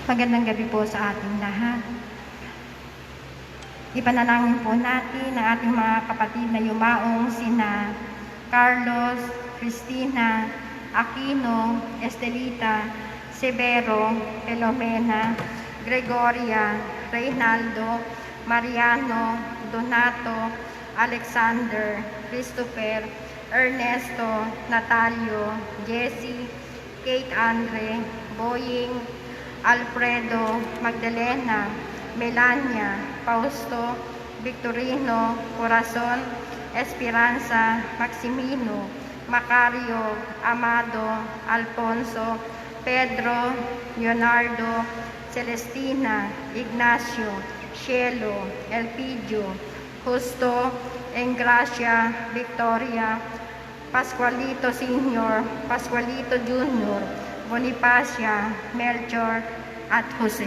Magandang gabi po sa ating lahat. Ipanalangin po natin ang ating mga kapatid na yumaong sina Carlos, Cristina, Aquino, Estelita, Severo, Filomena, Gregoria, Reynaldo, Mariano, Donato, Alexander, Christopher, Ernesto, Natalio, Jessie, Kate Andre, Boying, Alfredo, Magdalena, Melania, Fausto, Victorino, Corazon, Esperanza, Maximino, Macario, Amado, Alfonso, Pedro, Leonardo, Celestina, Ignacio, Cielo, Elpidio, Justo, Engracia, Victoria, Pascualito Sr., Pascualito Jr., Bonifacia, Melchor, at Jose.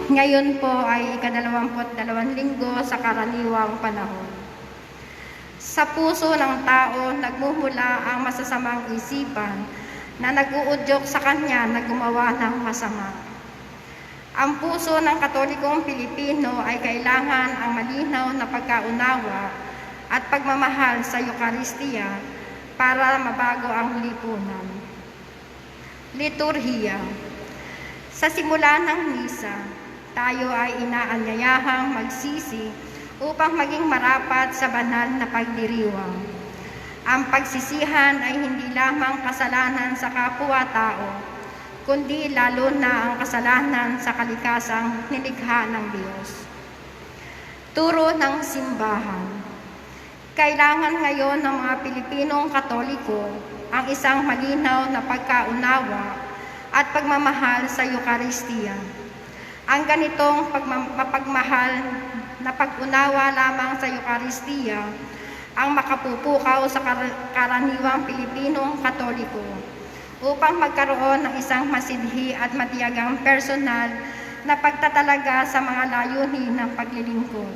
Ngayon po ay ika-22 linggo sa karaniwang panahon. Sa puso ng tao nagmumula ang masasamang isipan na nag-uudyok sa kanya na gumawa ng masama. Ang puso ng Katolikong Pilipino ay kailangan ang malinaw na pagkaunawa at pagmamahal sa Eucharistia para mabago ang lipunan. Liturhiya. Sa simula ng misa, tayo ay inaanyayahang magsisi upang maging marapat sa banal na pagdiriwang. Ang pagsisihan ay hindi lamang kasalanan sa kapwa-tao, kundi lalo na ang kasalanan sa kalikasang nilikha ng Diyos. Turo ng simbahan. Kailangan ngayon ng mga Pilipinong Katoliko ang isang malinaw na pagkaunawa at pagmamahal sa Eucharistia. Ang ganitong mapagmahal na pag-unawa lamang sa Eucharistia ang makapupukaw sa karaniwang Pilipinong Katoliko upang magkaroon ng isang masidhi at matiyagang personal na pagtatalaga sa mga layunin ng paglilingkod,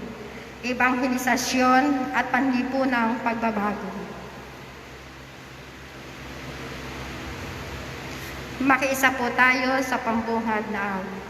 ebanghelisasyon at panlipunang pagbabago. Makiisa po tayo sa pambuhad na awit.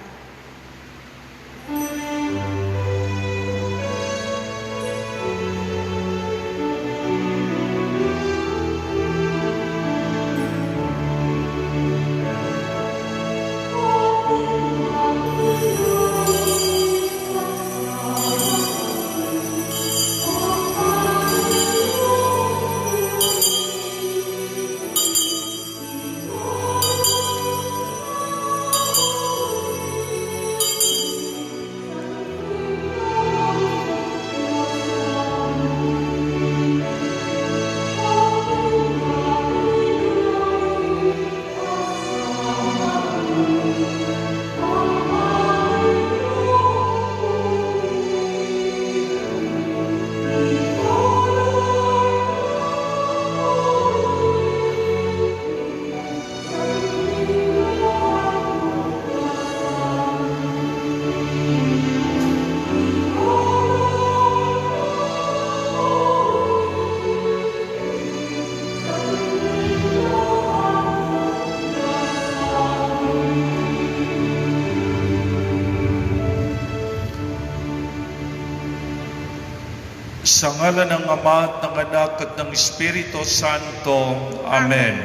Sa ngalan ng Ama at ng Anak at ng Espiritu Santo. Amen.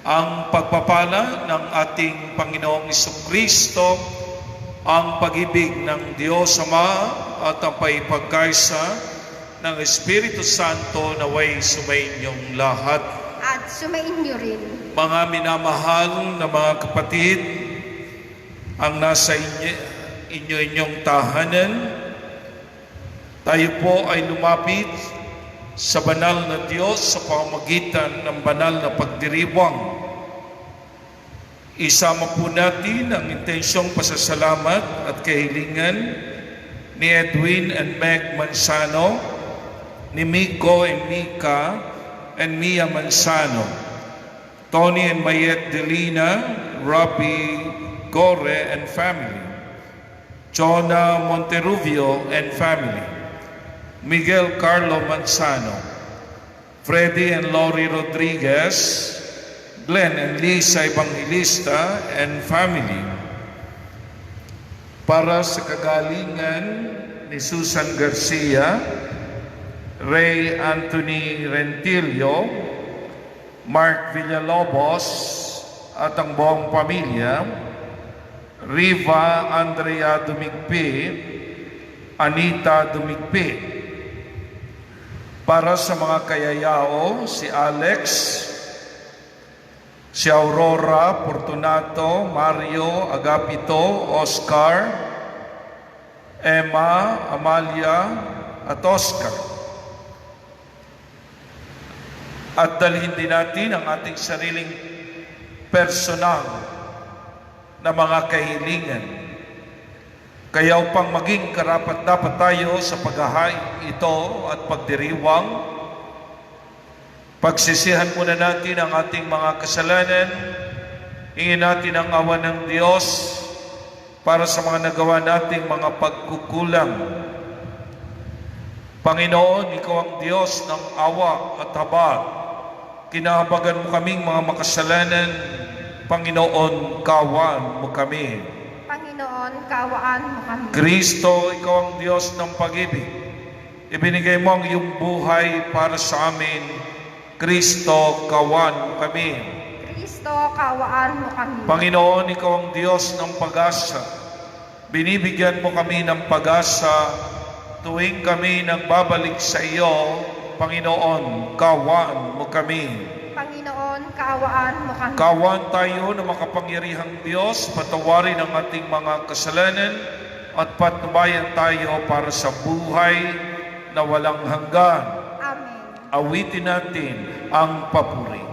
Ang pagpapala ng ating Panginoong Jesucristo, ang pag-ibig ng Diyos Ama at ang paipagkaisa ng Espiritu Santo naway sumainyong lahat. At sumainyo rin. Mga minamahal na mga kapatid, ang nasa inyong tahanan, tayo po ay lumapit sa banal na Diyos sa pamamagitan ng banal na pagdiriwang. Isama po natin ang intensyong pasasalamat at kahilingan ni Edwin and Meg Mansano, ni Miko and Mika and Mia Mansano, Tony and Mayet Delina, Robbie Gore and family, Jonah Monterrubio and family, Miguel Carlo Mansano, Freddy and Lori Rodriguez, Glenn and Lisa Evangelista and family. Para sa kagalingan ni Susan Garcia, Ray Anthony Rentilio, Mark Villalobos at ang buong pamilya, Riva Andrea Dumigpi, Anita Dumigpi. Para sa mga kayayao, si Alex, si Aurora Fortunato, Mario Agapito, Oscar, Emma, Amalia at Oscar. At dalhin din natin ang ating sariling personal na mga kahilingan. Kaya upang maging karapat-dapat tayo sa paghahain ito at pagdiriwang, pagsisihan muna natin ang ating mga kasalanan, hingin natin ang awa ng Diyos para sa mga nagawa nating mga pagkukulang. Panginoon, Ikaw ang Diyos ng awa at habag. Kinahabagan mo kaming mga makasalanan. Panginoon, kaawaan mo kami. Panginoon, kaawaan mo kami. Kristo, Ikaw ang Diyos ng pag-ibig. Ibinigay mo ang iyong buhay para sa amin. Kristo, kaawaan mo kami. Kristo, kaawaan mo kami. Panginoon, Ikaw ang Diyos ng pag-asa. Binibigyan mo kami ng pag-asa tuwing kami nagbabalik sa iyo. Panginoon, kaawaan mo kami. Panginoon, kaawaan mo kami. Kaawaan tayo na makapangyarihang Diyos, patawarin ang ating mga kasalanan at patnubayan tayo para sa buhay na walang hanggan. Amen. Awitin natin ang papuri.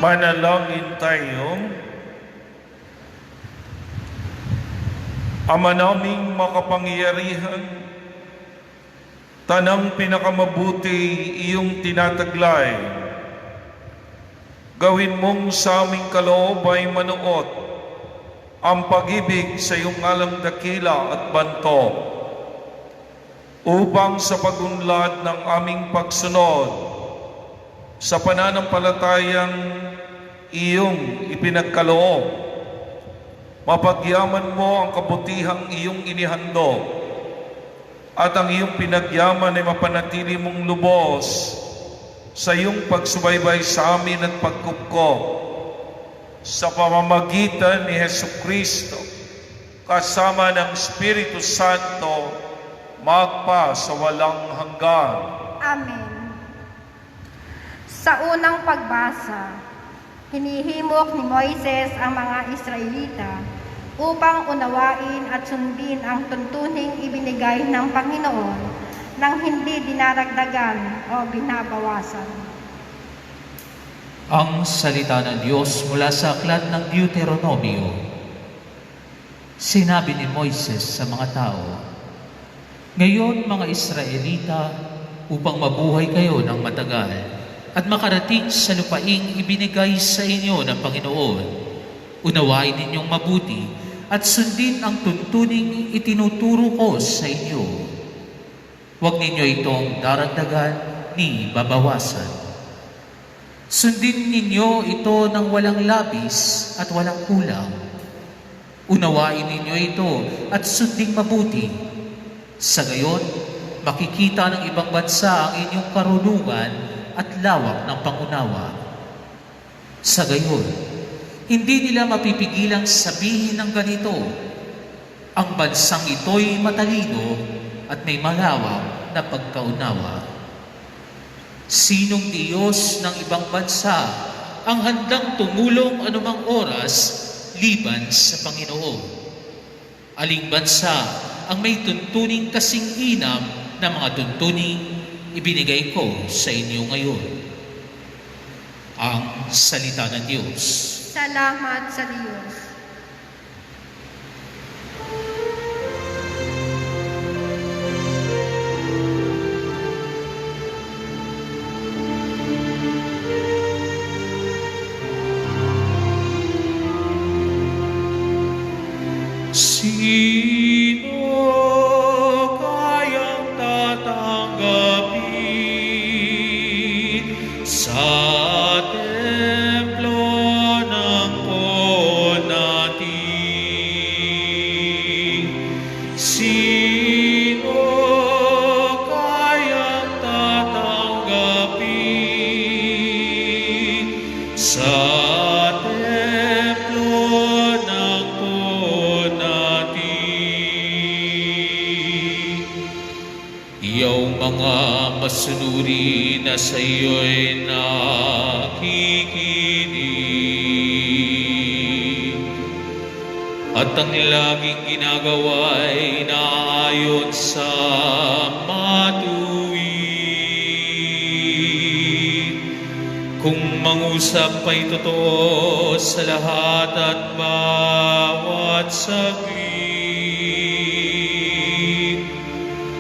Manalangin tayo. Ama naming makapangyarihan, tanang pinakamabuti iyong tinataglay. Gawin mong sa aming kaloob ay manuot ang pag-ibig sa iyong ngalang dakila at banto, upang sa pagunlad ng aming pagsunod sa pananampalatayang iyong ipinagkaloob, mapagyaman mo ang kabutihang iyong inihandog at ang iyong pinagyaman ay mapanatili mong lubos sa iyong pagsubaybay sa amin at pagkupkop sa pamamagitan ni Hesukristo kasama ng Espiritu Santo magpa sa walang hanggan. Amen. Sa unang pagbasa, hinihimok ni Moises ang mga Israelita upang unawain at sundin ang tuntuning ibinigay ng Panginoon nang hindi dinaragdagan o binabawasan. Ang salita ng Diyos mula sa aklat ng Deuteronomio. Sinabi ni Moises sa mga tao, "Ngayon mga Israelita, upang mabuhay kayo ng matagal at makarating sa lupaing ibinigay sa inyo ng Panginoon, unawain ninyong mabuti at sundin ang tuntuning itinuturo ko sa inyo. Huwag ninyo itong daragdagan ni babawasan. Sundin ninyo ito ng walang labis at walang kulang. Unawain ninyo ito at sunding mabuti. Sa gayon, makikita ng ibang bansa ang inyong karunungan at lawak ng pangunawa. Sa gayon, hindi nila mapipigilang sabihin ng ganito, ang bansang ito'y matalino at may malawak na pagkaunawa. Sinong Diyos ng ibang bansa ang handang tumulong anumang oras liban sa Panginoon? Aling bansa ang may tuntuning kasing inam na mga tuntuning ibinigay ko sa inyo ngayon?" Ang salita ng Diyos. Salamat sa Diyos. Sino kayang tatanggapin sa templo ng Panginoon natin? Sino kayang tatanggapin sa templo ng Panginoon natin? Iyong mga masunuri na sa iyo'y nakikinig, at ang laging ginagawa'y naayon sa matuwid. Kung mangusap ay totoo sa lahat at bawat saglit,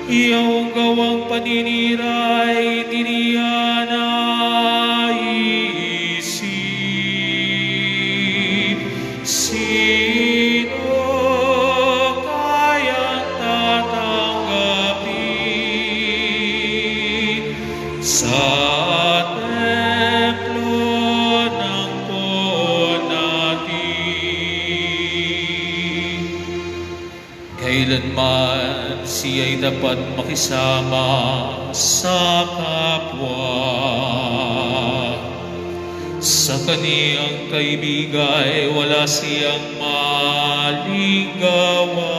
iyong gawang paninira'y tiniyan ay isip. Sino kayang tatanggapin sa templo ng Panginoon natin? Kailanman siya'y dapat makisama sa kapwa. Sa kaniyang kaibigay wala siyang maling gawa.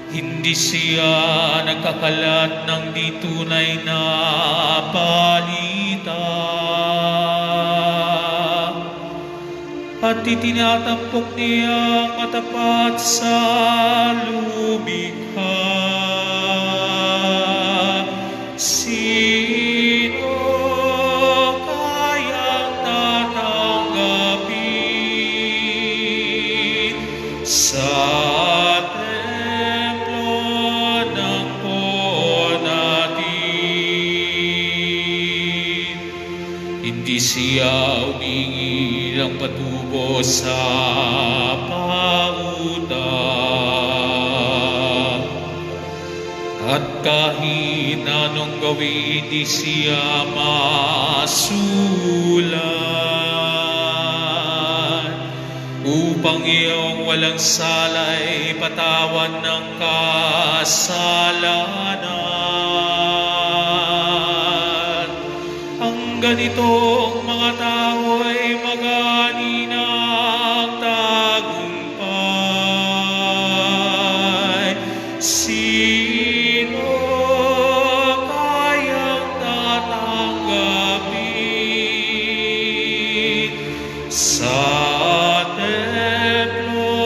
Hindi siya nagkakalat ng di tunay na balita, at itinatampok niya matapat sa lumikha. Sino siya humingi ng patubo sa pautang. At kahit anong gawin, di siya masulan, upang iyong walang salay patawan ng kasalanan. Ang ganitong mga tao ay magani ng tagumpay. Sino kayang tatanggapin sa templo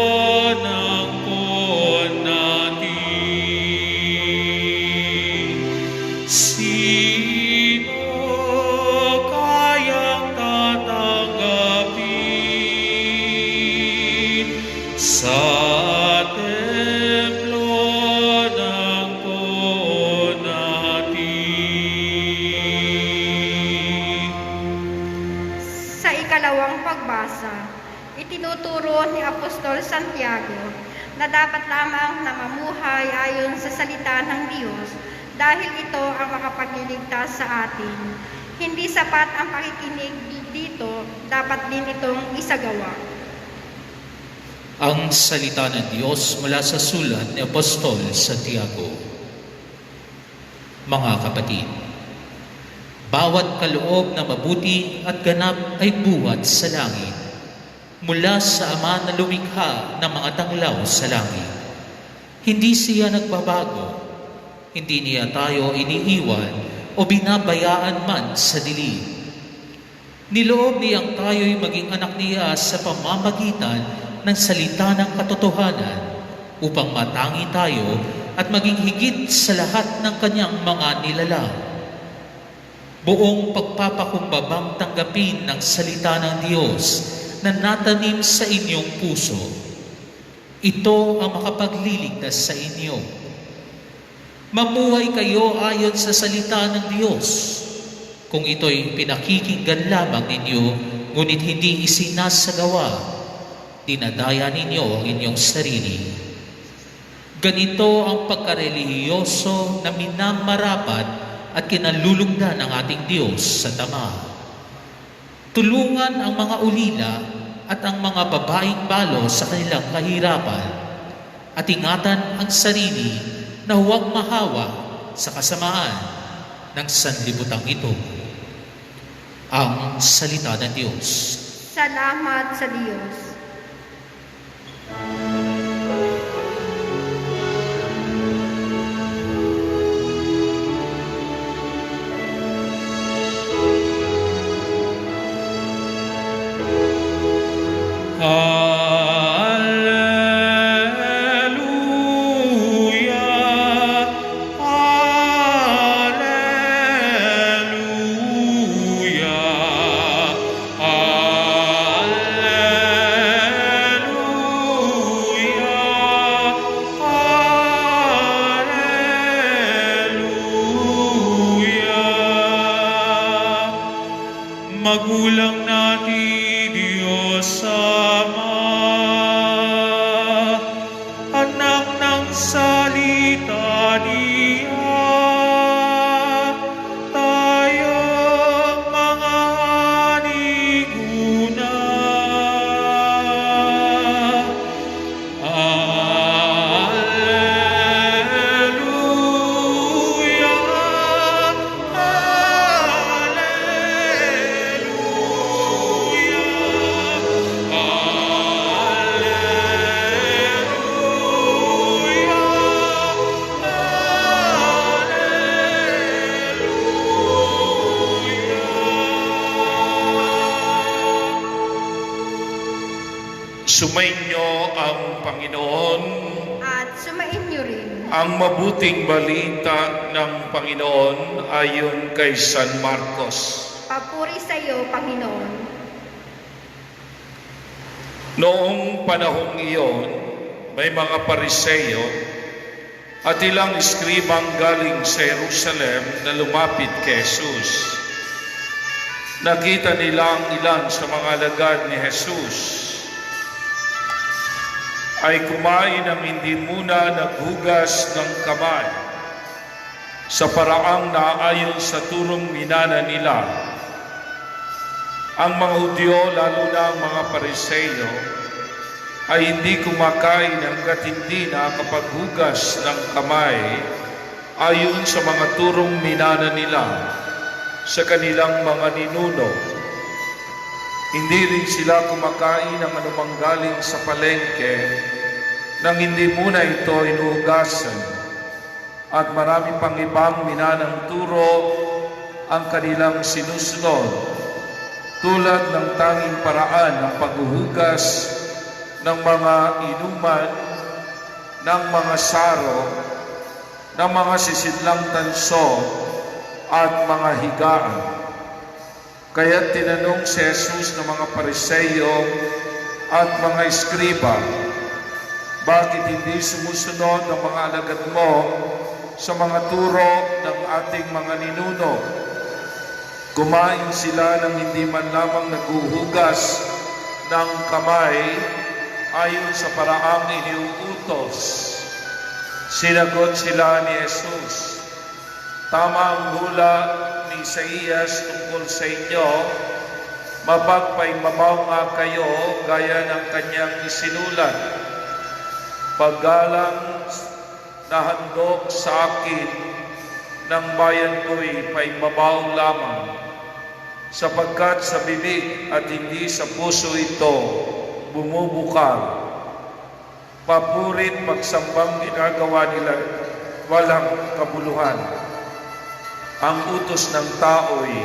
ng Pon natin? Sino kayang tatanggapin sa templo ng Pon natin? Sa ikalawang pagbasa, itinuturo ni Apostol Santiago na dapat lamang na mamuhay ayon sa salita ng Diyos dahil ito ang makapagliligtas sa atin. Hindi sapat ang pakikinig dito, dapat din itong isagawa. Ang salita ng Diyos mula sa sulat ni Apostol Santiago. Mga kapatid, bawat kaloob na mabuti at ganap ay buhat sa langit, mula sa Ama na lumikha ng mga tanglaw sa langit. Hindi siya nagbabago, hindi niya tayo iniiwan o binabayaan man sa dilim. Niloob niyang tayo'y maging anak niya sa pamamagitan ng salita ng katotohanan upang matangi tayo at maging higit sa lahat ng kanyang mga nilalang. Buong pagpapakumbabang tanggapin ng salita ng Diyos na natanim sa inyong puso. Ito ang makapagliligtas sa inyo. Mamuhay kayo ayon sa salita ng Diyos. Kung ito'y pinakikinggan lamang ninyo, ngunit hindi isinasagawa, dinadaya ninyo ang inyong sarili. Ganito ang pagkarelihiyoso na minamarapat at kinalulugdan ng ating Diyos sa tama. Tulungan ang mga ulila at ang mga babaeng balo sa kanilang kahirapan at ingatan ang sarili na huwag mahawa sa kasamaan ng sanlibutan ito. Ang salita ng Diyos. Salamat sa Diyos. Magulang natin, Diyos Ama, anak ng salita niya, tayong mga aniguna. Alleluia, Sumainyo ang Panginoon, At sumain niyo rin. ang mabuting balita ng Panginoon ayon kay San Marcos. Papuri sa iyo, Panginoon. Noong panahong iyon, may mga Pariseo at ilang eskribang galing sa Jerusalem na lumapit kay Jesus. nakita nilang ilan sa mga alagad ni Jesus ay kumain ng hindi muna naghugas ng kamay sa paraang naayon sa turong minana nila. Ang mga Hudyo, lalo na ang mga Pariseo, ay hindi kumakain hanggat hindi nakakapaghugas ng kamay ayon sa mga turong minana nila sa kanilang mga ninuno. Hindi rin sila kumakain ng anumang galing sa palengke nang hindi muna ito inuhugasan, at marami pang ibang minanang turo ang kanilang sinusunod, tulad ng tanging paraan ng paghuhugas ng mga inuman, ng mga saro, ng mga sisidlang tanso at mga higaan. Kaya tinanong si Jesus ng mga Pariseo at mga eskriba, bakit hindi sumusunod ang mga alagad mo sa mga turo ng ating mga ninuno? Kumain sila ng hindi man lamang naghuhugas ng kamay ayon sa paraang iniuutos. Sinagot sila ni Jesus, tama ang hula ni Isaías tungkol sa inyo, mapagpaimabaw nga kayo gaya ng kanyang isinulat. Paggalang na handog sa akin ng bayan ko'y paimabaw lamang, sapagkat sa bibig at hindi sa puso ito bumubukal. Papurit pagsambang ginagawa nila walang kabuluhan. Ang utos ng tao'y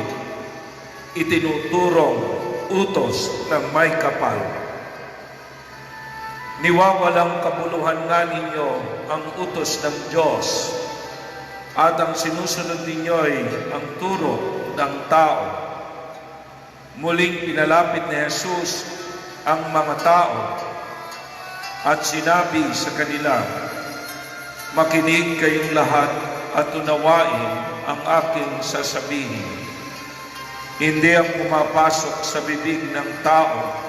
itinuturong utos ng may kapal. Niwawalang kabuluhan nga ninyo ang utos ng Diyos, at ang sinusunod ninyo'y ang turo ng tao. Muling pinalapit ni Jesus ang mga tao at sinabi sa kanila, makinig kayong lahat at unawain ang aking sasabihin. Hindi ang pumapasok sa bibig ng tao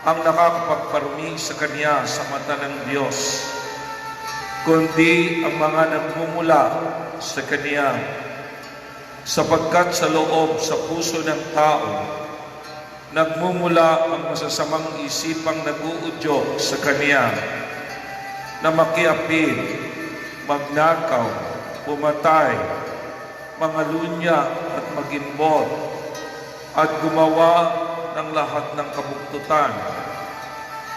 ang nakakapagparumi sa kanya sa mata ng Diyos, kundi ang mga nagmumula sa kanya, sapagkat sa loob sa puso ng tao nagmumula ang masasamang isipang nag-uudyok sa kanya, na makiapid, magnakaw, pumatay, mangalunya at magimbot, at gumawa ng lahat ng kabuktutan,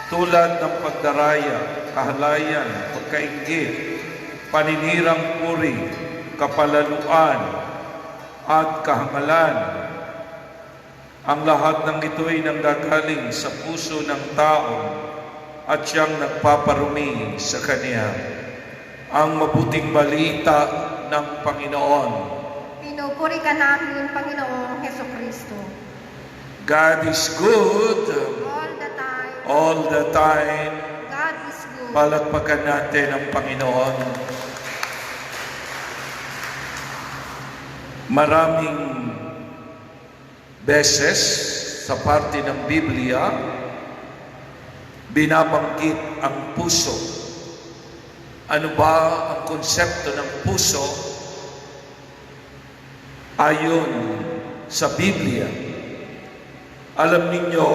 tulad ng pagdaraya, kahalayan, pagkainggit, paninirang puri, kapalaluan, at kahangalan. Ang lahat ng ito'y nanggagaling sa puso ng tao at siyang nagpaparumi sa kanya. Ang mabuting balita ng Panginoon. Pinupuri ka namin, Panginoong Hesukristo. God is good All the time, all the time. God is good. Palakpakan natin ang Panginoon. Maraming beses sa parte ng Biblia, binabanggit ang puso. Ano ba ang konsepto ng puso ayon sa Biblia? Alam ninyo,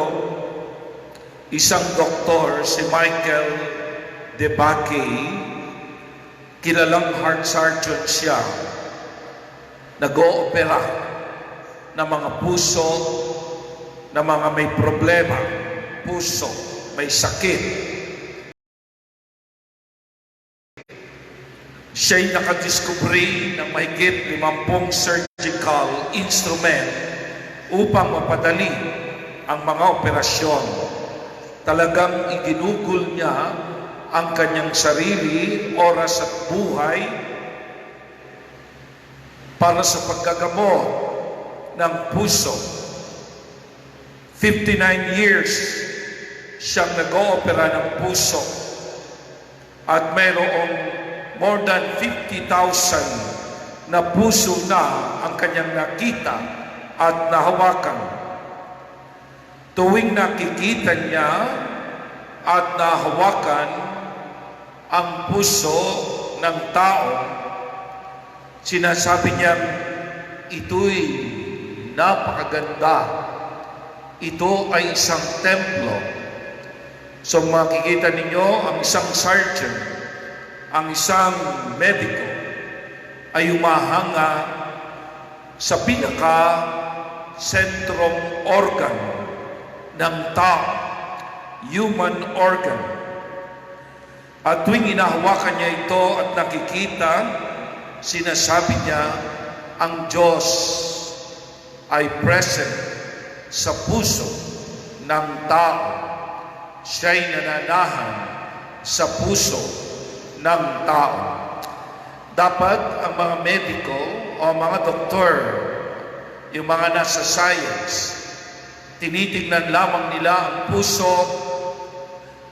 isang doktor, si Michael DeBakey, kilalang heart surgeon siya, nag-oopera ng mga puso na mga may problema, puso, may sakit. Siya'y nakadiskubre ng mahigit 50 surgical instrument upang mapadali ang mga operasyon. Talagang iginugol niya ang kanyang sarili, oras at buhay para sa paggagamot ng puso. 59 years siyang nag-oopera ng puso at mayroong more than 50,000 na puso na ang kanyang nakita at nahawakan. Tuwing nakikita niya at nahawakan ang puso ng tao, sinasabi niya, ito'y napakaganda. Ito ay isang templo. So makikita ninyo ang isang surgeon, ang isang mediko ay umahanga sa pinaka-sentrong organ ng tao, human organ. At tuwing inahawakan niya ito at nakikita, sinasabi niya, ang Diyos ay present sa puso ng tao. Siya'y nananahan sa puso ng tao. Dapat ang mga mediko o mga doktor, yung mga nasa science, tinitingnan lamang nila ang puso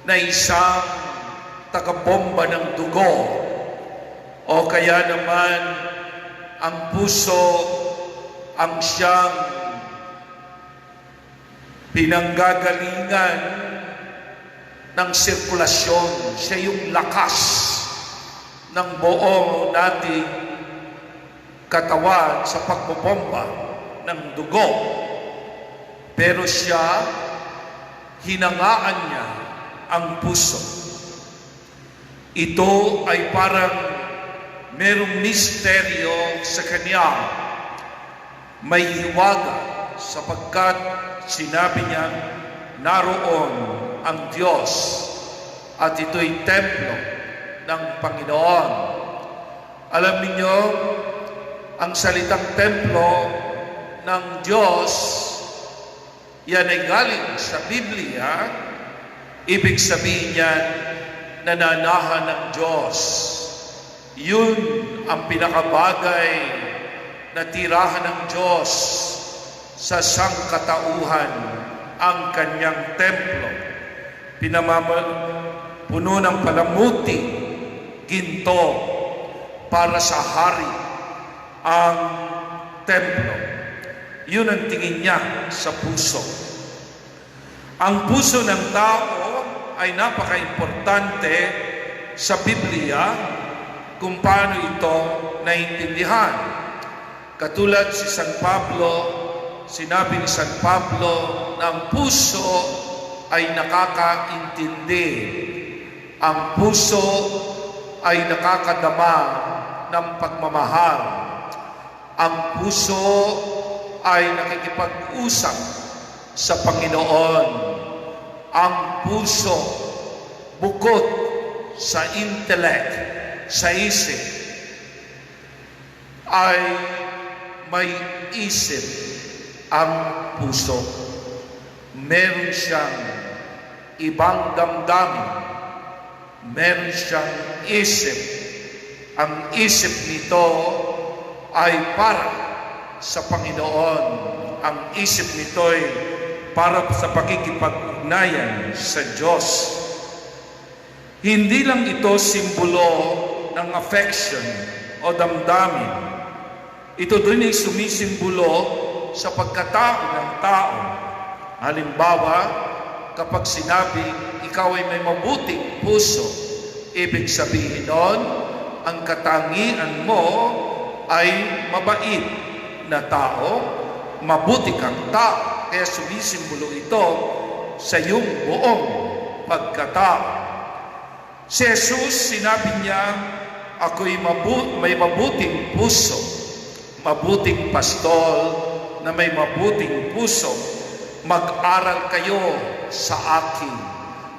na isang tagabomba ng dugo, o kaya naman ang puso ang siyang pinanggagalingan ng sirkulasyon. Siya yung lakas ng buong nating katawan sa pagbobomba ng dugo. Pero siya, hinangaan niya ang puso. Ito ay parang merong misteryo sa kanya. May hiwaga sapagkat sinabi niya, naroon ang Diyos at ito'y templo ng Panginoon. Alam niyo, ang salitang templo ng Diyos, yan ay galing sa Biblia. Ibig sabihin yan, nananahan ng Diyos. Yun ang pinakabagay na tirahan ng Diyos sa sangkatauhan, ang kanyang templo. Puno ng palamuti, ginto, para sa hari ang templo. Yun ang tingin niya sa puso. Ang puso ng tao ay napaka-importante sa Biblia kung paano ito naiintindihan. Katulad si San Pablo, sinabi ni San Pablo na ang puso ay nakakaintindi. Ang puso ay nakakadama ng pagmamahal. Ang puso ay nakikipag-usap sa Panginoon. Ang puso, bukod sa intellect, sa isip, ay may isip. Ang puso, meron siyang ibang damdamin, meron siyang isip. Ang isip nito ay para sa Panginoon. Ang isip nito ay para sa pakikipag-ugnayan sa Diyos. Hindi lang ito simbolo ng affection o damdamin. Ito din ay sumisimbolo sa pagkatao ng tao. Halimbawa, kapag sinabi, ikaw ay may mabuting puso, ibig sabihin nun, ang katangian mo ay mabait na tao, mabuti kang tao. Kaya sumisimbolo ito sa iyong buong pagkatao. Si Jesus, sinabi niya, ako'y may mabuting puso, mabuting pastol na may mabuting puso. Mag-aral kayo sa akin.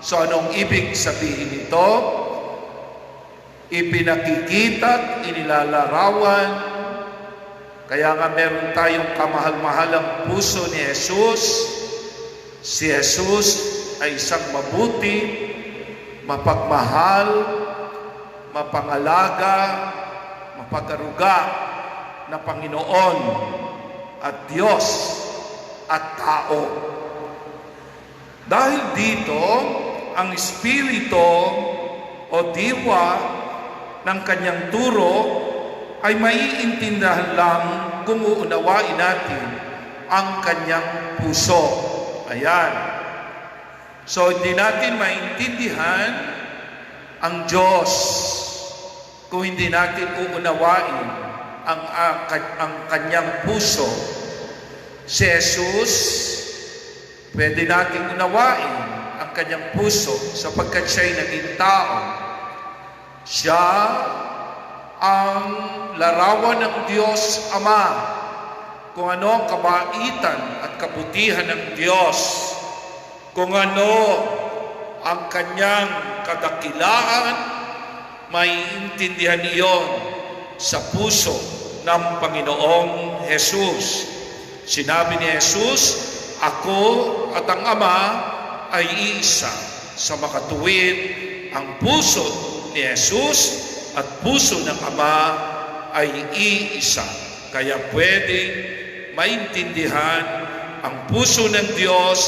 So anong ibig sabihin nito? Ipinakikita at inilalarawan. Kaya nga meron tayong kamahal-mahalang puso ni Jesus. Si Jesus ay isang mabuti, mapagmahal, mapangalaga, mapagaruga na Panginoon at Diyos at tao. Dahil dito, ang espiritu o diwa ng kanyang turo ay maiintindihan lang kung uunawain natin ang kanyang puso. Ayan. So, hindi natin maintindihan ang Diyos kung hindi natin uunawain ang kanyang puso. Si Jesus, pwede natin unawain ang kanyang puso sapagkat siya'y naging tao. Siya ang larawan ng Diyos Ama, kung ano ang kabaitan at kabutihan ng Diyos, kung ano ang kanyang kadakilaan, maiintindihan iyon sa puso ng Panginoong Jesus. Sinabi ni Jesus, ako at ang Ama ay iisa. Sa makatuwid, ang puso ni Jesus at puso ng Ama ay iisa. Kaya pwedeng maintindihan ang puso ng Diyos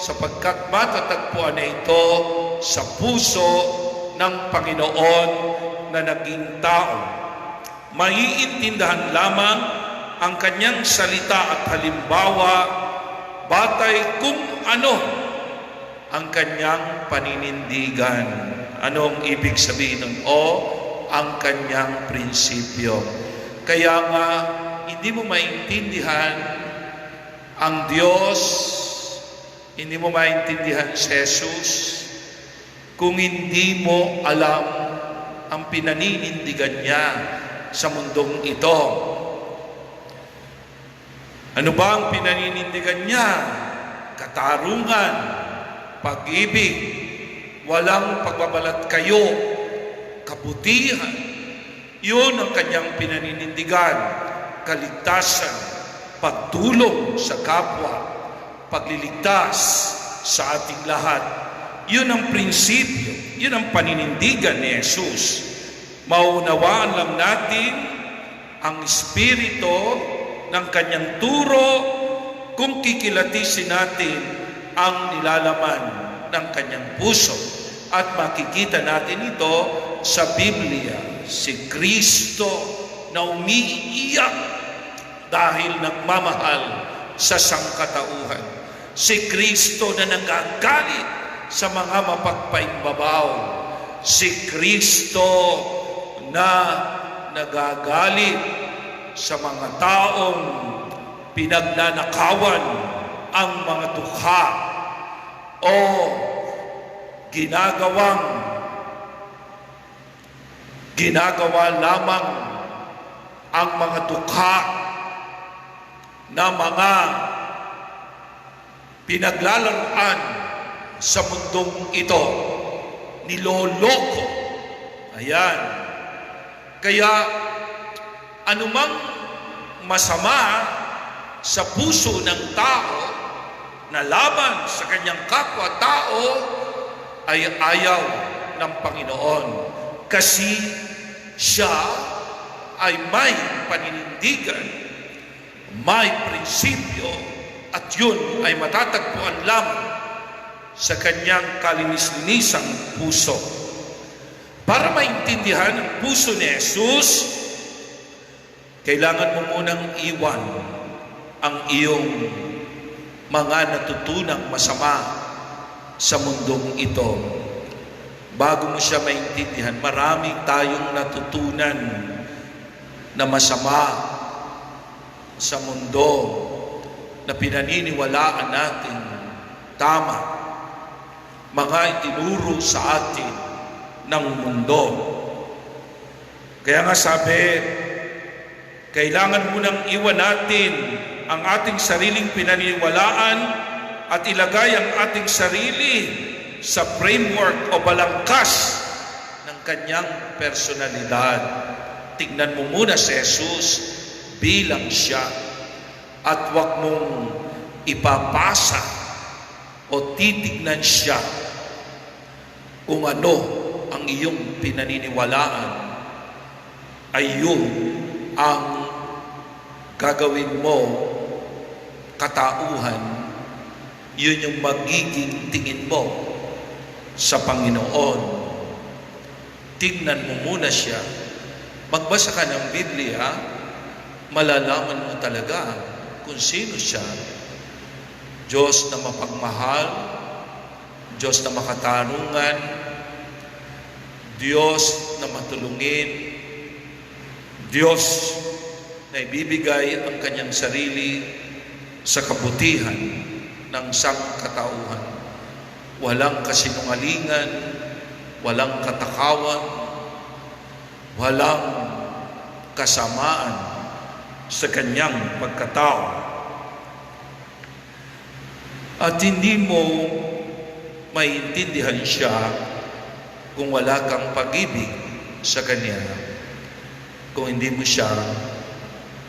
sapagkat matatagpuan na ito sa puso ng Panginoon na naging tao. Maiintindihan lamang ang kanyang salita at halimbawa batay kung ano ang kanyang paninindigan. Anong ibig sabihin nun? O ang kanyang prinsipyo. Kaya nga, hindi mo maintindihan ang Diyos, hindi mo maintindihan si Jesus, kung hindi mo alam ang pinaninindigan niya sa mundong ito. Ano ba ang pinaninindigan niya? Katarungan, pag-ibig, walang pagbabalat kayo, kabutihan. Yun ang kanyang pinaninindigan. Kaligtasan, pagtulong sa kapwa, pagliligtas sa ating lahat. Yun ang prinsipyo, yun ang paninindigan ni Jesus. Maunawaan lang natin ang espiritu ng kanyang turo kung kikilatisin natin ang nilalaman ng kanyang puso. At makikita natin ito sa Biblia. Si Kristo na umiiyak dahil nagmamahal sa sangkatauhan. Si Kristo na nagagalit sa mga mapagpaigbabaw. Si Kristo na nagagalit sa mga taong pinagnanakawan ang mga dukha o ginagawa lamang ang mga dukha na mga pinaglalaroan sa mundong ito. Niloloko. Ayan. Kaya anumang masama sa puso ng tao na laban sa kanyang kapwa-tao ay ayaw ng Panginoon. Kasi siya ay may paninindigan, may prinsipyo, at yun ay matatagpuan lamang sa kanyang kalinis-linisang puso. Para maintindihan ang puso ni Jesus, kailangan mo munang iwan ang iyong mga natutunang masama sa mundong ito. Bago mo siya maintindihan, marami tayong natutunan na masama sa mundo na pinaniniwalaan natin tama. Mga itinuro sa atin ng mundo. Kaya nga sabi, kailangan munang iwan natin ang ating sariling pinaniniwalaan at ilagay ang ating sarili sa framework o balangkas ng kanyang personalidad. Tingnan mo muna si Jesus bilang siya at huwag mong ipapasa o titignan siya kung ano ang iyong pinaniniwalaan ay yun ang gagawin mo katauhan, yun yung magiging tingin mo sa Panginoon. Tingnan mo muna siya. Magbasa ka ng Biblia, malalaman mo talaga kung sino siya. Diyos na mapagmahal, Diyos na makatarungan, Diyos na matulungin, Diyos na ibibigay ang kanyang sarili sa kabutihan ng sangkatauhan. Walang kasinungalingan, walang katakawan, walang kasamaan sa kanyang pagkatao. At hindi mo maintindihan siya kung wala kang pag-ibig sa kanya, kung hindi mo siya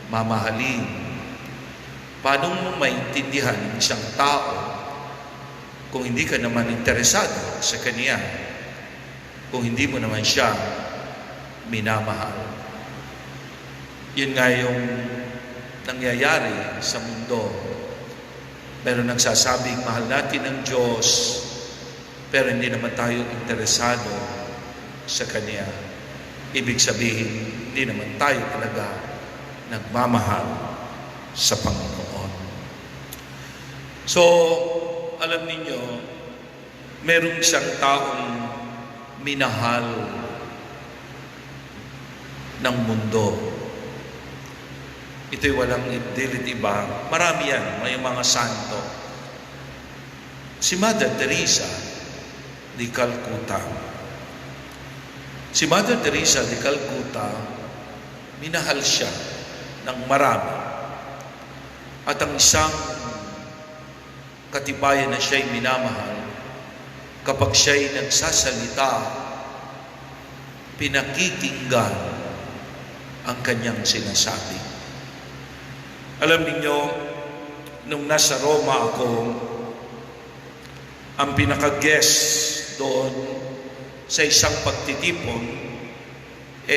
mamahalin. Paano mo maintindihan isang tao kung hindi ka naman interesado sa kanya, kung hindi mo naman siya minamahal? Yun nga yung nangyayari sa mundo. Pero nagsasabing mahal natin ang Diyos, pero hindi naman tayo interesado sa Kanya. Ibig sabihin, hindi naman tayo talaga nagmamahal sa Panginoon. So, alam ninyo, merong isang taong minahal ng mundo. Ito'y walang dilit iba. Marami yan, may mga santo. Si Mother Teresa de Calcutta. Si Mother Teresa de Calcutta, minahal siya ng marami. At ang isang katibayan na siya'y minamahal, kapag siya'y nagsasalita, pinakikinggan ang kanyang sinasabi. Alam niyo, nung nasa Roma ako, ang pinaka-guest doon sa isang pagtitipon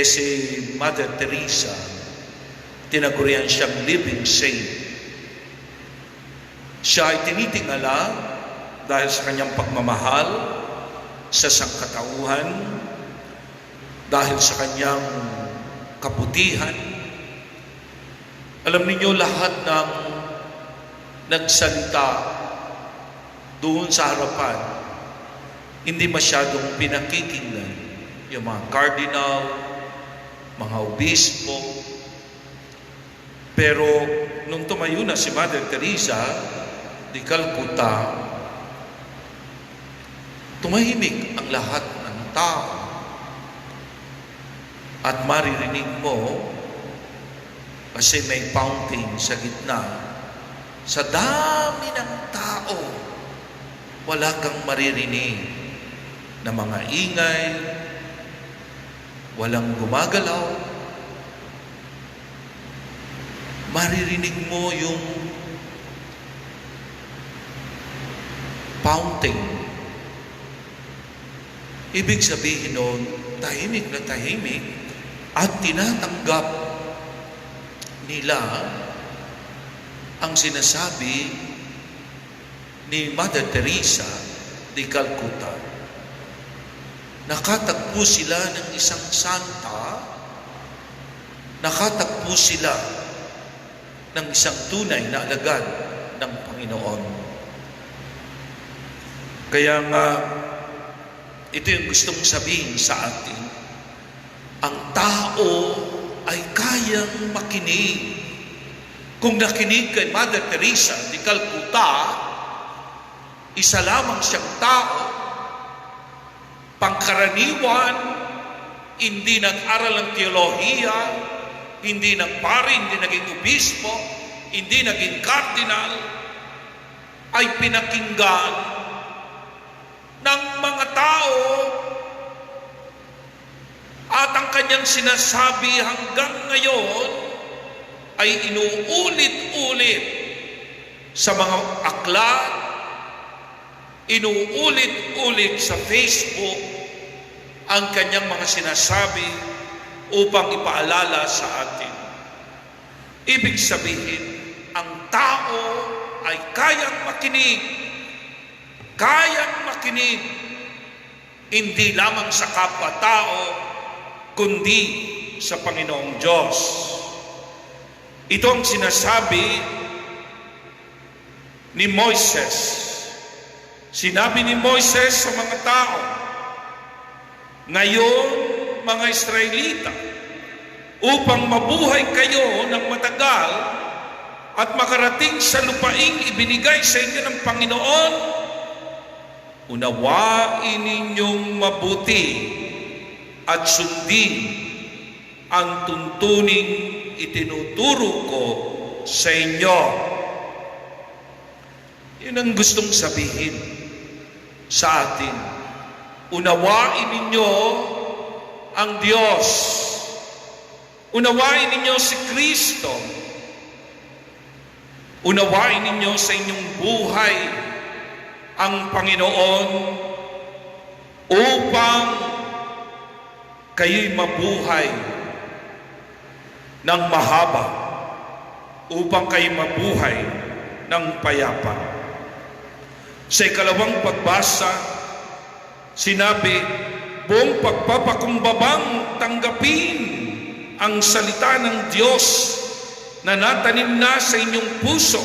si Mother Teresa. Tinagurian siyang living saint. Siya ay tinitingala dahil sa kanyang pagmamahal sa sangkatauhan, dahil sa kanyang kabutihan. Alam niyo, lahat ng nagsalita doon sa harapan, hindi masyadong pinakikinggan. Yung mga cardinal, mga obispo. Pero nung tumayo na si Mother Teresa de Calcutta, tumahimik ang lahat ng tao. At maririnig mo, kasi may fountain sa gitna, sa dami ng tao, wala kang maririnig na mga ingay, walang gumagalaw. Maririnig mo yung fountain. Ibig sabihin nun, tahimik na tahimik at tinatanggap nila ang sinasabi ni Mother Teresa de Calcutta. Nakatagpo sila ng isang santa, nakatagpo sila ng isang tunay na alagad ng Panginoon. Kaya nga, ito yung gustong sabihin sa atin, ang tao ay kayang makinig. Kung nakinig kay Mother Teresa de Calcutta, isa lamang siyang tao, pangkaraniwan, hindi nag-aral ng teolohiya, hindi nagpari, hindi naging obispo, hindi naging cardinal, ay pinakinggan ng mga tao at ang kanyang sinasabi hanggang ngayon ay inuulit-ulit sa mga aklat, inuulit-ulit sa Facebook ang kanyang mga sinasabi upang ipaalala sa atin. Ibig sabihin, ang tao ay kayang makinig, hindi lamang sa kapwa-tao, kundi sa Panginoong Diyos. Ito ang sinasabi ni Moises. Sinabi ni Moises sa mga tao, ngayon, mga Israelita, upang mabuhay kayo ng matagal at makarating sa lupaing ibinigay sa inyo ng Panginoon, unawain ninyong mabuti at sundin ang tuntuning itinuturo ko sa inyo. Yun ang gustong sabihin sa atin. Unawain ninyo ang Diyos. Unawain ninyo si Kristo. Unawain ninyo sa inyong buhay ang Panginoon upang kayo'y mabuhay ng mahaba, upang kayo'y mabuhay ng payapa. Sa ikalawang pagbasa, sinabi, buong pagpapakumbabang tanggapin ang salita ng Diyos na natanim na sa inyong puso.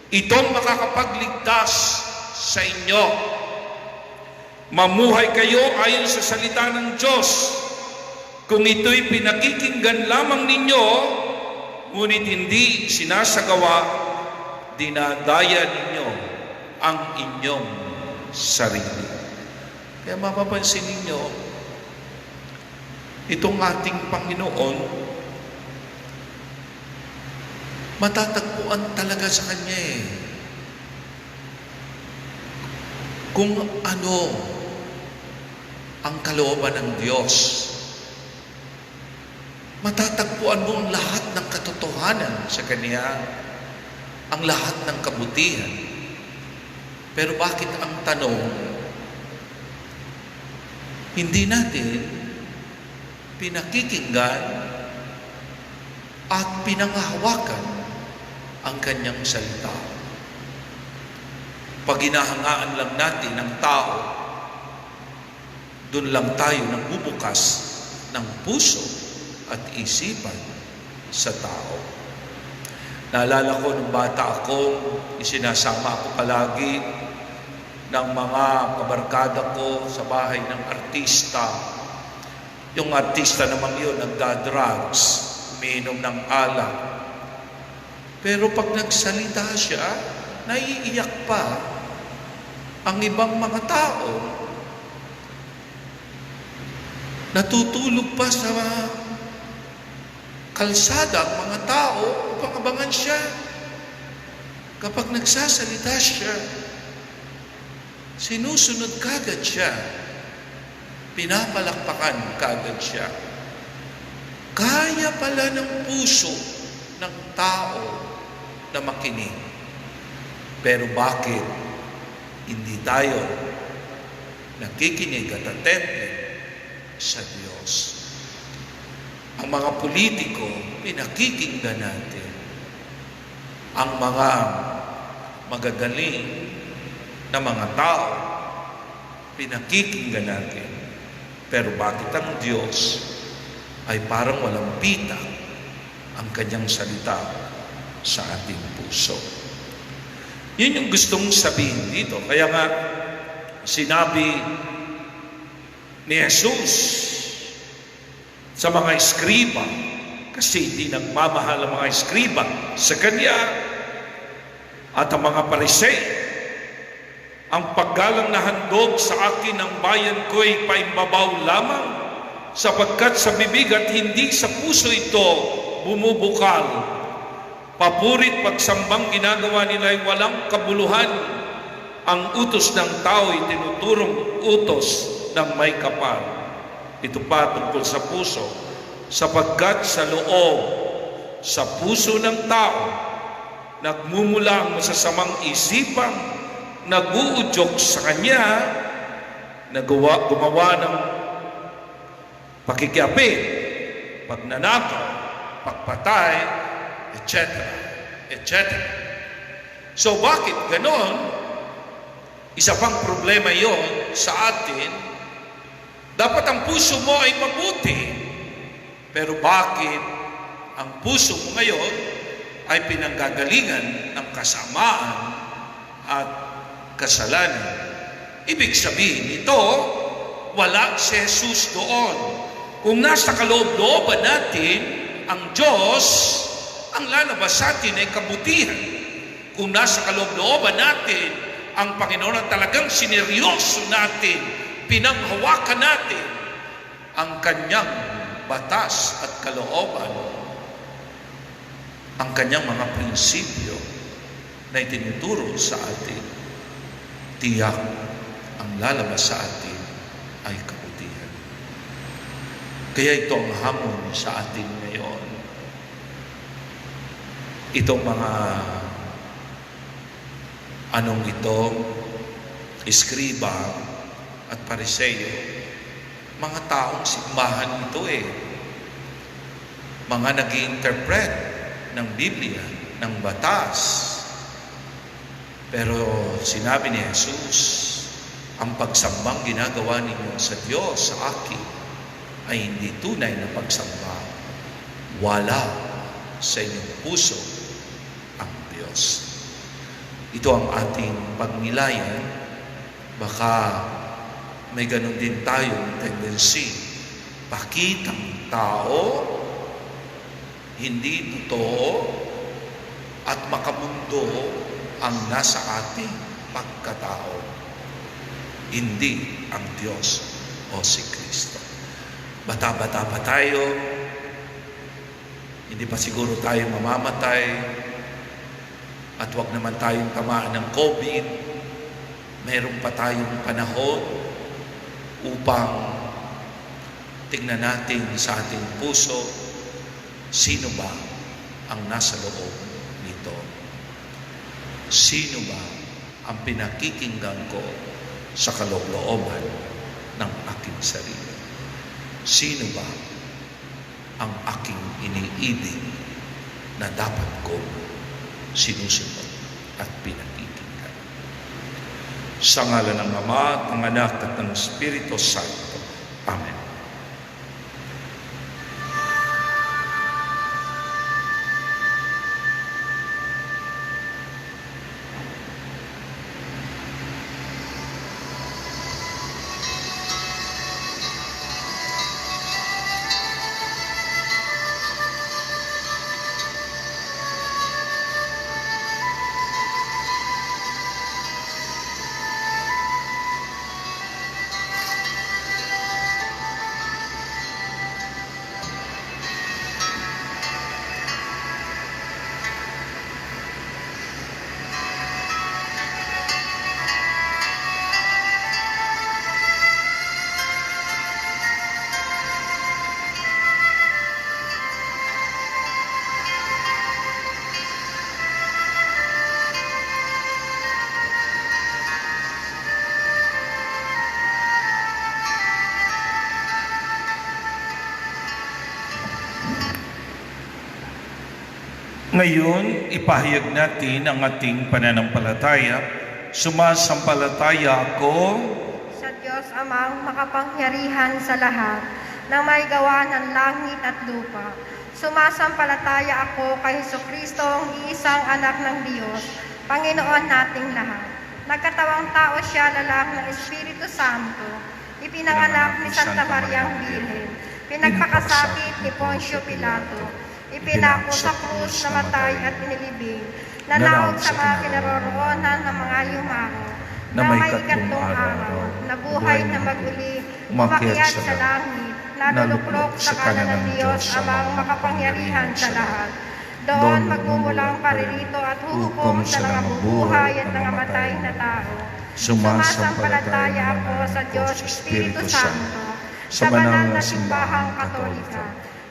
Itong makakapagligtas sa inyo. Mamuhay kayo ayon sa salita ng Diyos. Kung ito'y pinakikinggan lamang ninyo, ngunit hindi sinasagawa, dinadaya ninyo ang inyong sarili. Kaya mapapansin ninyo, itong ating Panginoon, matatagpuan talaga sa Kanya kung ano ang kalooban ng Diyos. Matatagpuan mo ang lahat ng katotohanan sa Kanya, ang lahat ng kabutihan. Pero bakit ang tanong, hindi natin pinakikinggan at pinangahawakan ang Kanyang salita? Pag hinahangaan lang natin ng tao, doon lang tayo nagbubukas ng puso at isipan sa tao. Naalala ko nung bata ako, isinasama ako palagi ng mga kabarkada ko sa bahay ng artista. Yung artista naman yun, nagda-drugs, umiinom ng alak. Pero pag nagsalita siya, naiiyak pa ang ibang mga tao. Natutulog pa sa kalsada ang mga tao upang abangan siya. Kapag nagsasalita siya, sinusunod kagad siya. Pinapalakpakan kagad siya. Kaya pala ng puso ng tao na makinig. Pero bakit hindi tayo nakikinig at atente sa Diyos? Ang mga politiko, pinakikinggan natin. Ang mga magagaling na mga tao, pinakikinggan natin. Pero bakit ang Diyos ay parang walang pita ang Kanyang salita sa ating puso? Yun yung gustong sabihin dito. Kaya nga, sinabi ni Jesus sa mga eskriba, kasi hindi nagmamahal ang mga eskriba sa Kanya at ang mga Pariseo, ang paggalang na handog sa akin ng bayan ko ay paimbabaw lamang, sapagkat sa bibig at hindi sa puso ito bumubukal. Papurit pagsambang ginagawa nila ay walang kabuluhan. Ang utos ng tao ay tinuturong utos ng may kapal. Ito pa tungkol sa puso, sapagkat sa loob, sa puso ng tao, nagmumula ang masasamang isipang nag-uudyok sa kanya, gumawa ng pakikiapi, pagnanakaw, pagpatay, etc. etc. So bakit ganon? Isa pang problema yon sa atin. Dapat ang puso mo ay mabuti. Pero bakit ang puso mo ngayon ay pinanggagalingan ng kasamaan at kasalanan. Ibig sabihin ito, wala si Jesus doon. Kung nasa kaloob-looban natin ang Diyos, ang lalabas sa atin ay kabutihan. Kung nasa kaloob-looban natin ang Panginoon at talagang sineryoso natin, pinanghawakan natin ang kanyang batas at kalooban, ang kanyang mga prinsipyo na itinuturo sa atin, tiyak ang lalabas sa atin ay kabutihan. Kaya ito ang hamon sa atin ngayon. Itong mga iskriba at pariseyo, mga taong simbahan ito mga nag-i-interpret ng Biblia, ng batas. Pero sinabi ni Jesus, ang pagsambang ginagawa ninyo sa Diyos, sa akin, ay hindi tunay na pagsamba. Wala sa inyong puso ang Diyos. Ito ang ating pagnilayan. Baka may ganun din tayong tendency. Pakitang tao, hindi totoo, at makamundo ang nasa ating pagkatao. Hindi ang Diyos o si Kristo. Bata-bata pa tayo, hindi pa siguro tayo mamamatay, at wag naman tayong tamaan ng COVID. Meron pa tayong panahon upang tingnan natin sa ating puso, sino ba ang nasa loob nito? Sino ba ang pinakikinggan ko sa kaloob-looban ng aking sarili? Sino ba ang aking iniibig na dapat ko sinusunod at pinakikinggan? Sa ngalan ng Ama, ng Anak at ng Espiritu Santo. Amen. Ngayon, ipahayag natin ang ating pananampalataya. Sumasampalataya ako sa Diyos Amang makapangyarihan sa lahat, na may gawa ng langit at lupa. Sumasampalataya ako kay Jesucristo, ang iisang anak ng Diyos, Panginoon nating lahat. Nagkatawang tao siya, lalaki ng Espiritu Santo, ipinanganak ni Santa Mariang Birhen, pinagpakasakit ni Poncio Pilato, ipinako sa krus, namatay at inilibing, nanaog sa mga kinaroroonan ng mga yumao, na may ikatlong araw, nabuhay na maguli, umakyat sa langit, naluluklok sa kanan ng Diyos Amang makapangyarihan sa lahat. Doon magmumulang paririto at huhukom sa mga bubuhay at mga matay na tao. Sumasampalataya ako sa Diyos Espiritu Santo, sa banal na simbahang Katolika,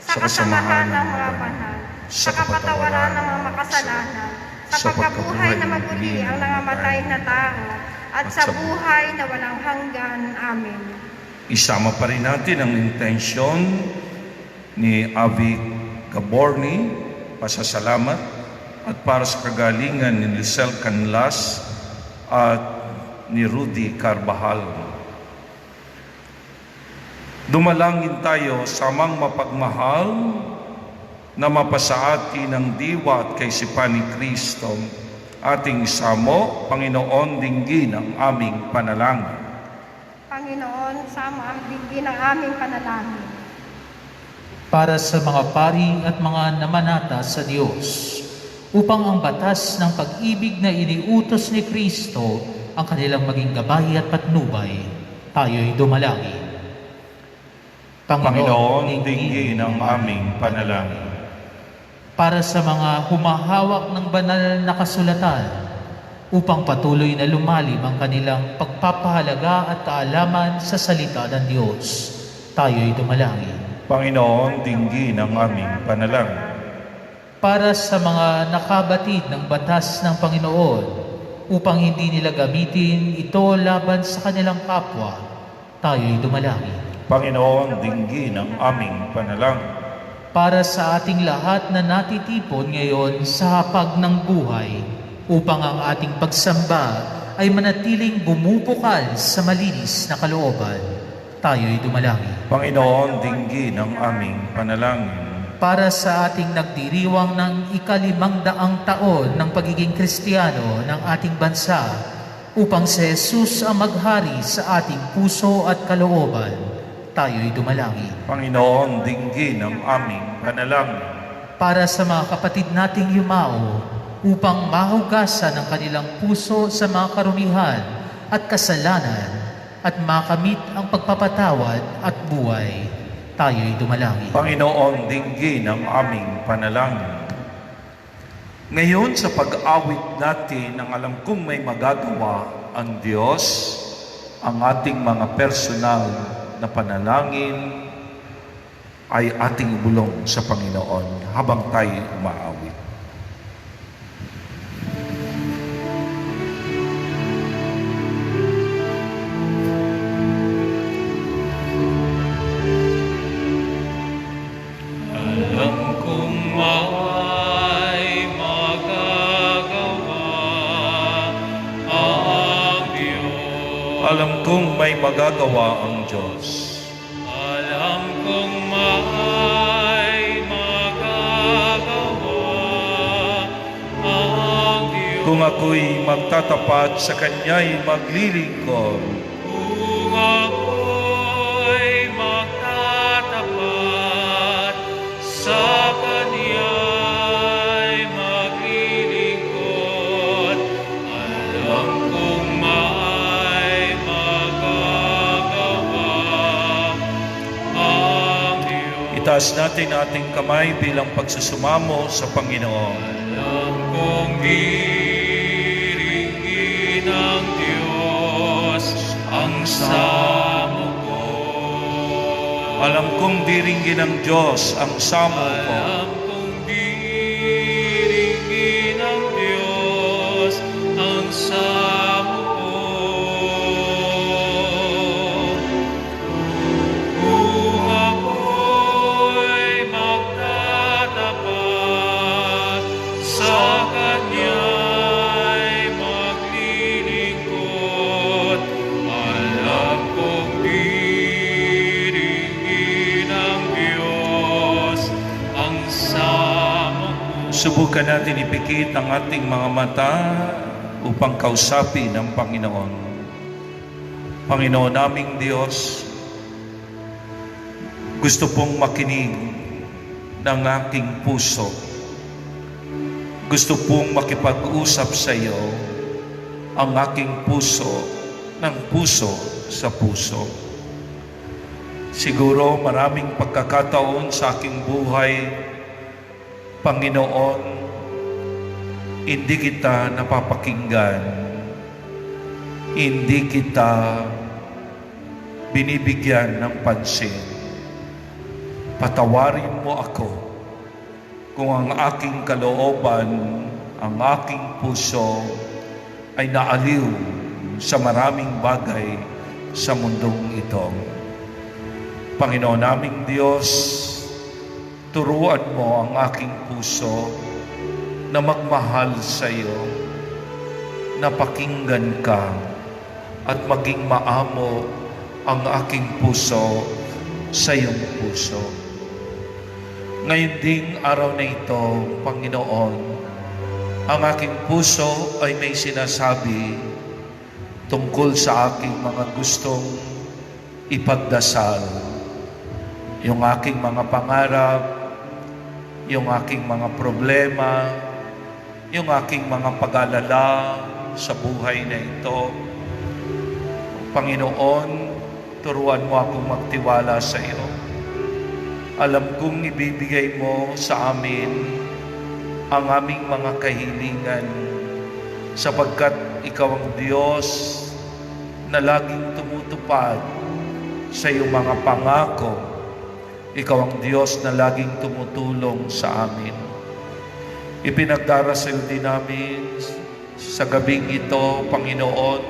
sa kasamahan ng mga banal, sa kapatawaran ng mga makasalanan, sa pagkabuhay na maguli ang nangamatay na tao, at sa buhay na walang hanggan. Amen. Isama pa rin natin ang intensyon ni Avi Gaborni, pasasalamat, at para sa kagalingan ni Lisel Canlas at ni Rudy Carbajal. Dumalangin tayo sa amang mapagmahal na mapasa atin ng diwa at kaisipan ni Kristo ating samo, Panginoon, dinggin ang aming panalangin. Panginoon, sama ang dinggin ng aming panalangin. Para sa mga pari at mga namanata sa Diyos, upang ang batas ng pag-ibig na iniutos ni Kristo ang kanilang maging gabay at patnubay, tayo'y dumalangin. Panginoon, dinggin ang aming panalangin. Para sa mga humahawak ng banal na kasulatan, upang patuloy na lumalim ang kanilang pagpapahalaga at kaalaman sa salita ng Diyos, tayo'y dumalangin. Panginoon, dinggin ang aming panalangin. Para sa mga nakabatid ng batas ng Panginoon, upang hindi nila gamitin ito laban sa kanilang kapwa, tayo'y dumalangin. Panginoon, dinggin ang aming panalangin. Para sa ating lahat na natitipon ngayon sa hapag ng buhay, upang ang ating pagsamba ay manatiling bumubukal sa malinis na kalooban, tayo'y dumalangin. Panginoon, dinggin ang aming panalangin. Para sa ating nagdiriwang ng 500 taon ng pagiging Kristiyano ng ating bansa, upang si Jesus ang maghari sa ating puso at kalooban, tayo'y dumalangin. Panginoon, dinggin ang aming panalangin. Para sa mga kapatid nating yumao, upang mahugasan ang kanilang puso sa mga karumihan at kasalanan at makamit ang pagpapatawad at buhay, tayo'y dumalangin. Panginoon, dinggin ang aming panalangin. Ngayon sa pag-awit natin, ang alam kong may magagawa ang Diyos, ang ating mga personal na panalangin ay ating bulong sa Panginoon habang tayo umaawit. Alam kong may magagawa ang Diyos. Alam kong may magagawa ang Diyos. Alam kong may magagawa ang Diyos. Kung ako'y magtatapat sa Kanya'y maglilingkod, Kung ako'y magtatapat sa Kanya'y maglilingkod, alam kong may magagawa ang Diyos. itaas natin ating kamay bilang pagsusumamo sa Panginoon. Alam kong diringgin ng Diyos ang samo ko. Alam kong diringgin ng Diyos ang samo ko. Alam kong diringgin ng Diyos ang samo ko. Kung ako'y magtatapat sa Kanya'y maglilingkod, alam kong diringgin ng Diyos ang samo ko. Subukan natin ipikit ang ating mga mata upang kausapin ang Panginoon. Panginoon naming Diyos, gusto pong makinig ng aking puso. Gusto pong makipag-usap sa iyo ang aking puso ng puso sa puso. Siguro maraming pagkakataon sa aking buhay, Panginoon, hindi kita napapakinggan, hindi kita binibigyan ng pansin. Patawarin mo ako kung ang aking kalooban, ang aking puso ay naaliw sa maraming bagay sa mundong ito. Panginoon naming Diyos, turuan mo ang aking puso na magmahal sa iyo, na pakinggan ka at maging maamo ang aking puso sa iyong puso. Ngayon ding araw na ito, Panginoon, Ang aking puso ay may sinasabi tungkol sa aking mga gustong ipagdasal. Yung aking mga pangarap, yung aking mga problema, yung aking mga pag-alala sa buhay na ito. Panginoon, turuan mo akong magtiwala sa iyo. Alam kong ibibigay mo sa amin ang aming mga kahilingan sapagkat ikaw ang Diyos na laging tumutupad sa iyong mga pangako. Ikaw ang Diyos na laging tumutulong sa amin. Ipinagdarasal din namin sa gabing ito, Panginoon,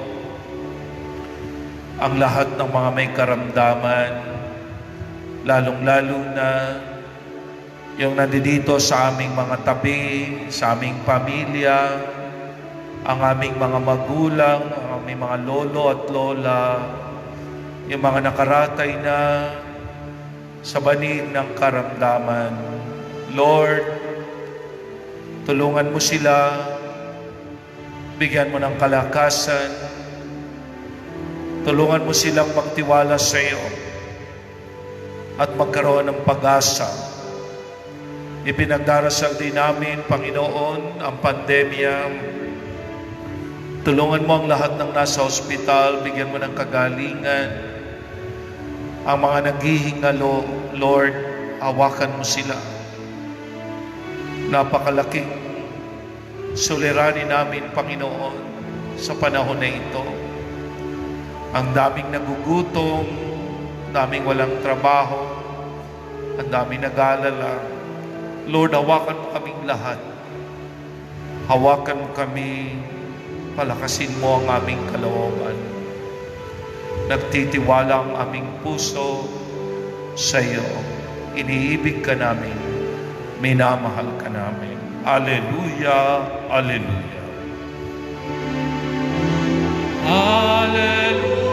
ang lahat ng mga may karamdaman, lalong-lalo na yung nandito sa aming mga tabi, sa aming pamilya, ang aming mga magulang, ang aming mga lolo at lola, yung mga nakaratay na sa banig ng karamdaman. Lord, tulungan mo sila, bigyan mo ng kalakasan, tulungan mo silang magtiwala sa iyo at magkaroon ng pag-asa. Ipinagdarasal din namin, Panginoon, ang pandemya. Tulungan mo ang lahat ng nasa ospital, bigyan mo ng kagalingan. Ang mga naghihingalo, Lord, hawakan mo sila. Napakalaking suliranin namin, Panginoon, sa panahon na ito. Ang daming nagugutom, daming walang trabaho, ang daming nag-aalala. Lord, hawakan mo kaming lahat. Hawakan mo kami, palakasin mo ang aming kalooban. Nagtitiwala ang aming puso sa iyo. Iniibig ka namin, minamahal ka namin. Alleluia, alleluia. Hallelujah.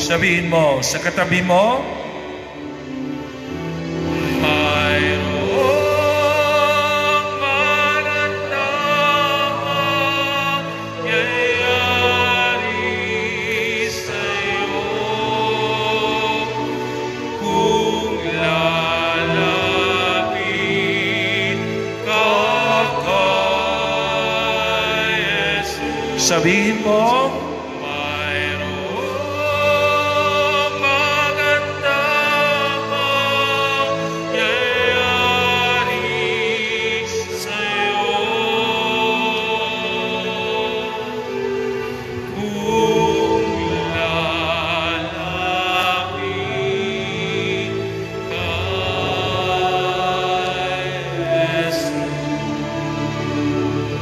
Sabihin mo sa katabi mo, Mayroong mananamang yayari sa'yo kung lalapit ka kay Jesus. sabihin mo,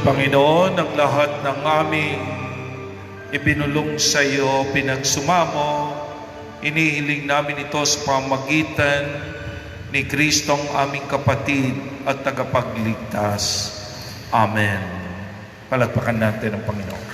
Panginoon, ang lahat ng aming ibinulong sa iyo, pinagsumamo, inihiling namin ito sa pamagitan ni Kristong aming kapatid at tagapagligtas. Amen. Palagpakan natin ang Panginoon.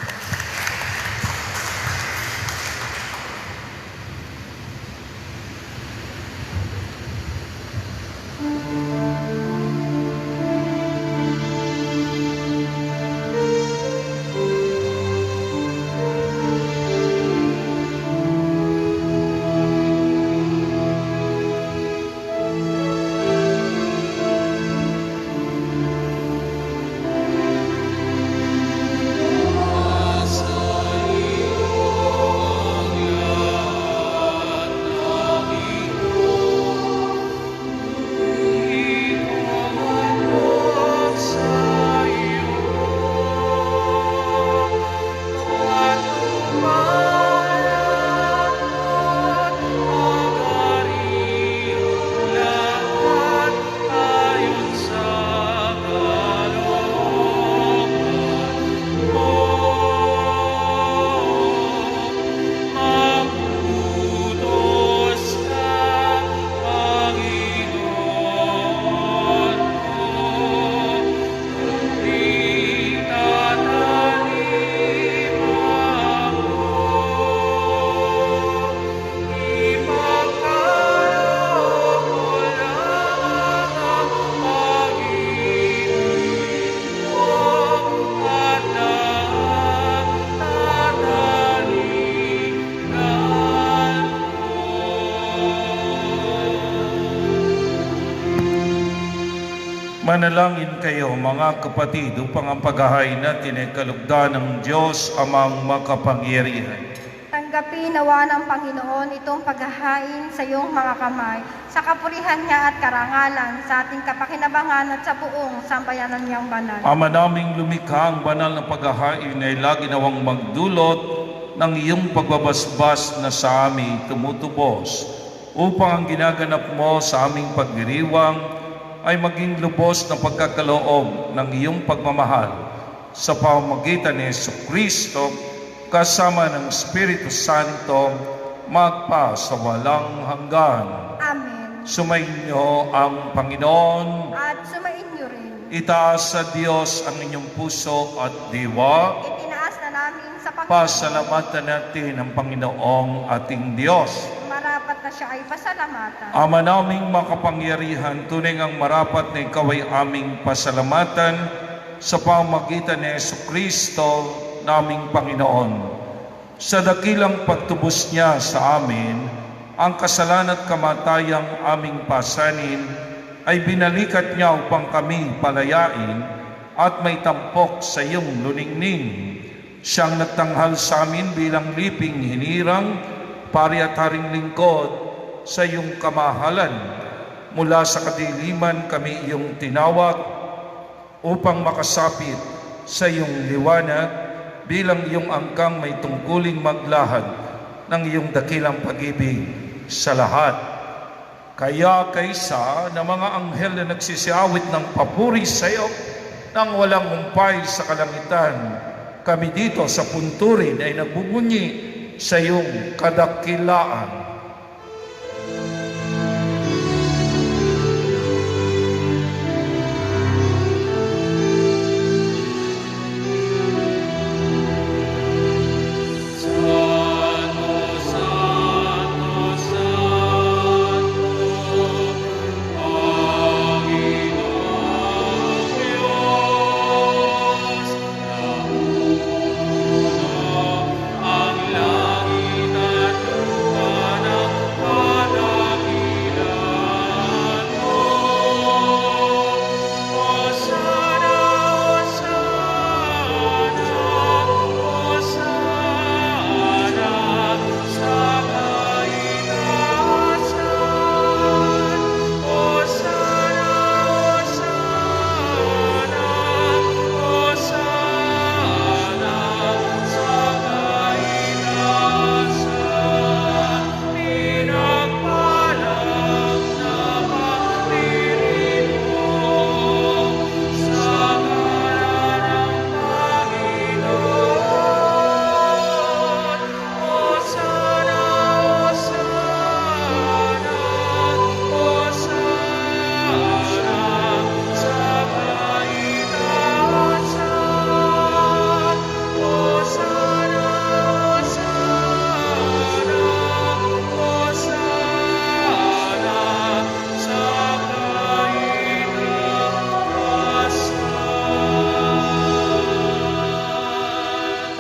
Manalangin kayo mga kapatid upang ang paghahain natin ay kalugdan ng Diyos amang makapangyarihan. Tanggapin nawa ng Panginoon itong paghahain sa iyong mga kamay, sa kapurihan niya at karangalan, sa ating kapakinabangan at sa buong sambayanan niyang banal. Ama naming lumikha, ang banal na paghahain ay lagi nawang magdulot ng iyong pagbabasbas na sa amin tumutubos, upang ang ginaganap mo sa aming pagdiriwang ay maging lubos na pagkakaloob ng iyong pagmamahal sa pamamagitan ni Jesucristo kasama ng Espiritu Santo magpa sa walang hanggan. Amen. Sumainyo ang Panginoon. At sumainyo rin. Itaas sa Diyos ang inyong puso at diwa. Itinaas na namin sa Panginoon. Pasalamatan natin ang Panginoong ating Diyos. Marapat na siya ay pasalamatan. Ama naming makapangyarihan, tunay ngang marapat na ikaw ay aming pasalamatan sa pamamagitan ni Jesucristo naming Panginoon. Sa dakilang pagtubos niya sa amin, ang kasalanan at kamatayang aming pasanin ay binalikat niya upang kami palayain at may tampok sa iyong luningning. Siyang nagtanghal sa amin bilang liping hinirang, pari at haring lingkod sa iyong kamahalan. Mula sa kadiliman kami iyong tinawag upang makasapit sa iyong liwanag bilang iyong angkang may tungkuling maglahad ng iyong dakilang pag-ibig sa lahat. Kaya kaysa ng mga anghel na nagsisiawit ng papuri sa iyo nang walang humpay sa kalangitan, kami dito sa punturin ay nagbubunyi sa iyong kadakilaan.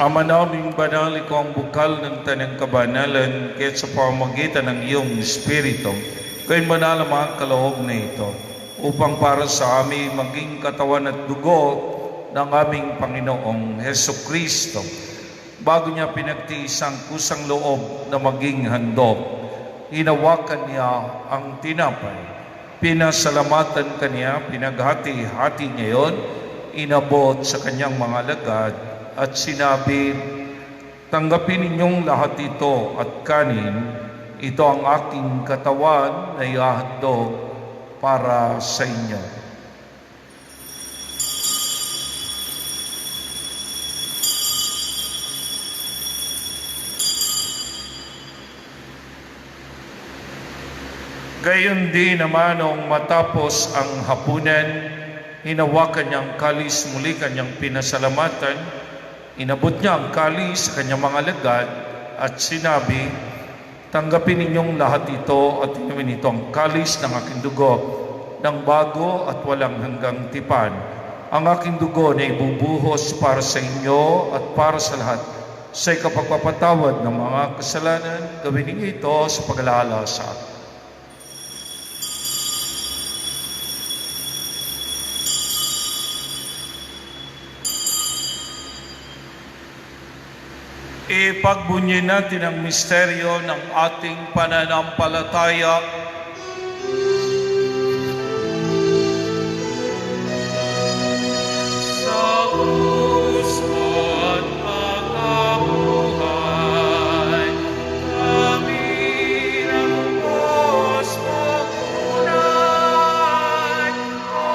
Ama naming banal, ikaw ang bukal ng tanang kabanalan, kaya't sa pamamagitan ng iyong Espiritu, kayo'y manal ang mga kaloob na ito, upang para sa amin maging katawan at dugo ng aming Panginoong Jesucristo. Bago niya pinagtiis ang kusang loob na maging handog, hinawakan niya ang tinapay. Pinasalamatan kaniya, pinaghati-hati niya yon, inabot sa kanyang mga alagad, at sinabi, tanggapin ninyong lahat ito at kanin, ito ang aking katawan na ihahandog para sa inyo. Gayon din naman nung matapos ang hapunan, hinawakan niya ang kalis, muli kanyang pinasalamatan. Inabot niya ang kalis sa kanyang mga alagad at sinabi, tanggapin ninyong lahat ito at inumin ito ang kalis ng aking dugo, ng bago at walang hanggang tipan. Ang aking dugo na ibubuhos para sa inyo at para sa lahat sa ikapagpapatawad ng mga kasalanan. Gawin ninyo ito sa pag-alala sa akin. Ipagbunyi natin ang misteryo ng ating pananampalataya. Sa krus mo at pagkabuhay, kami nagubos mo tunay. O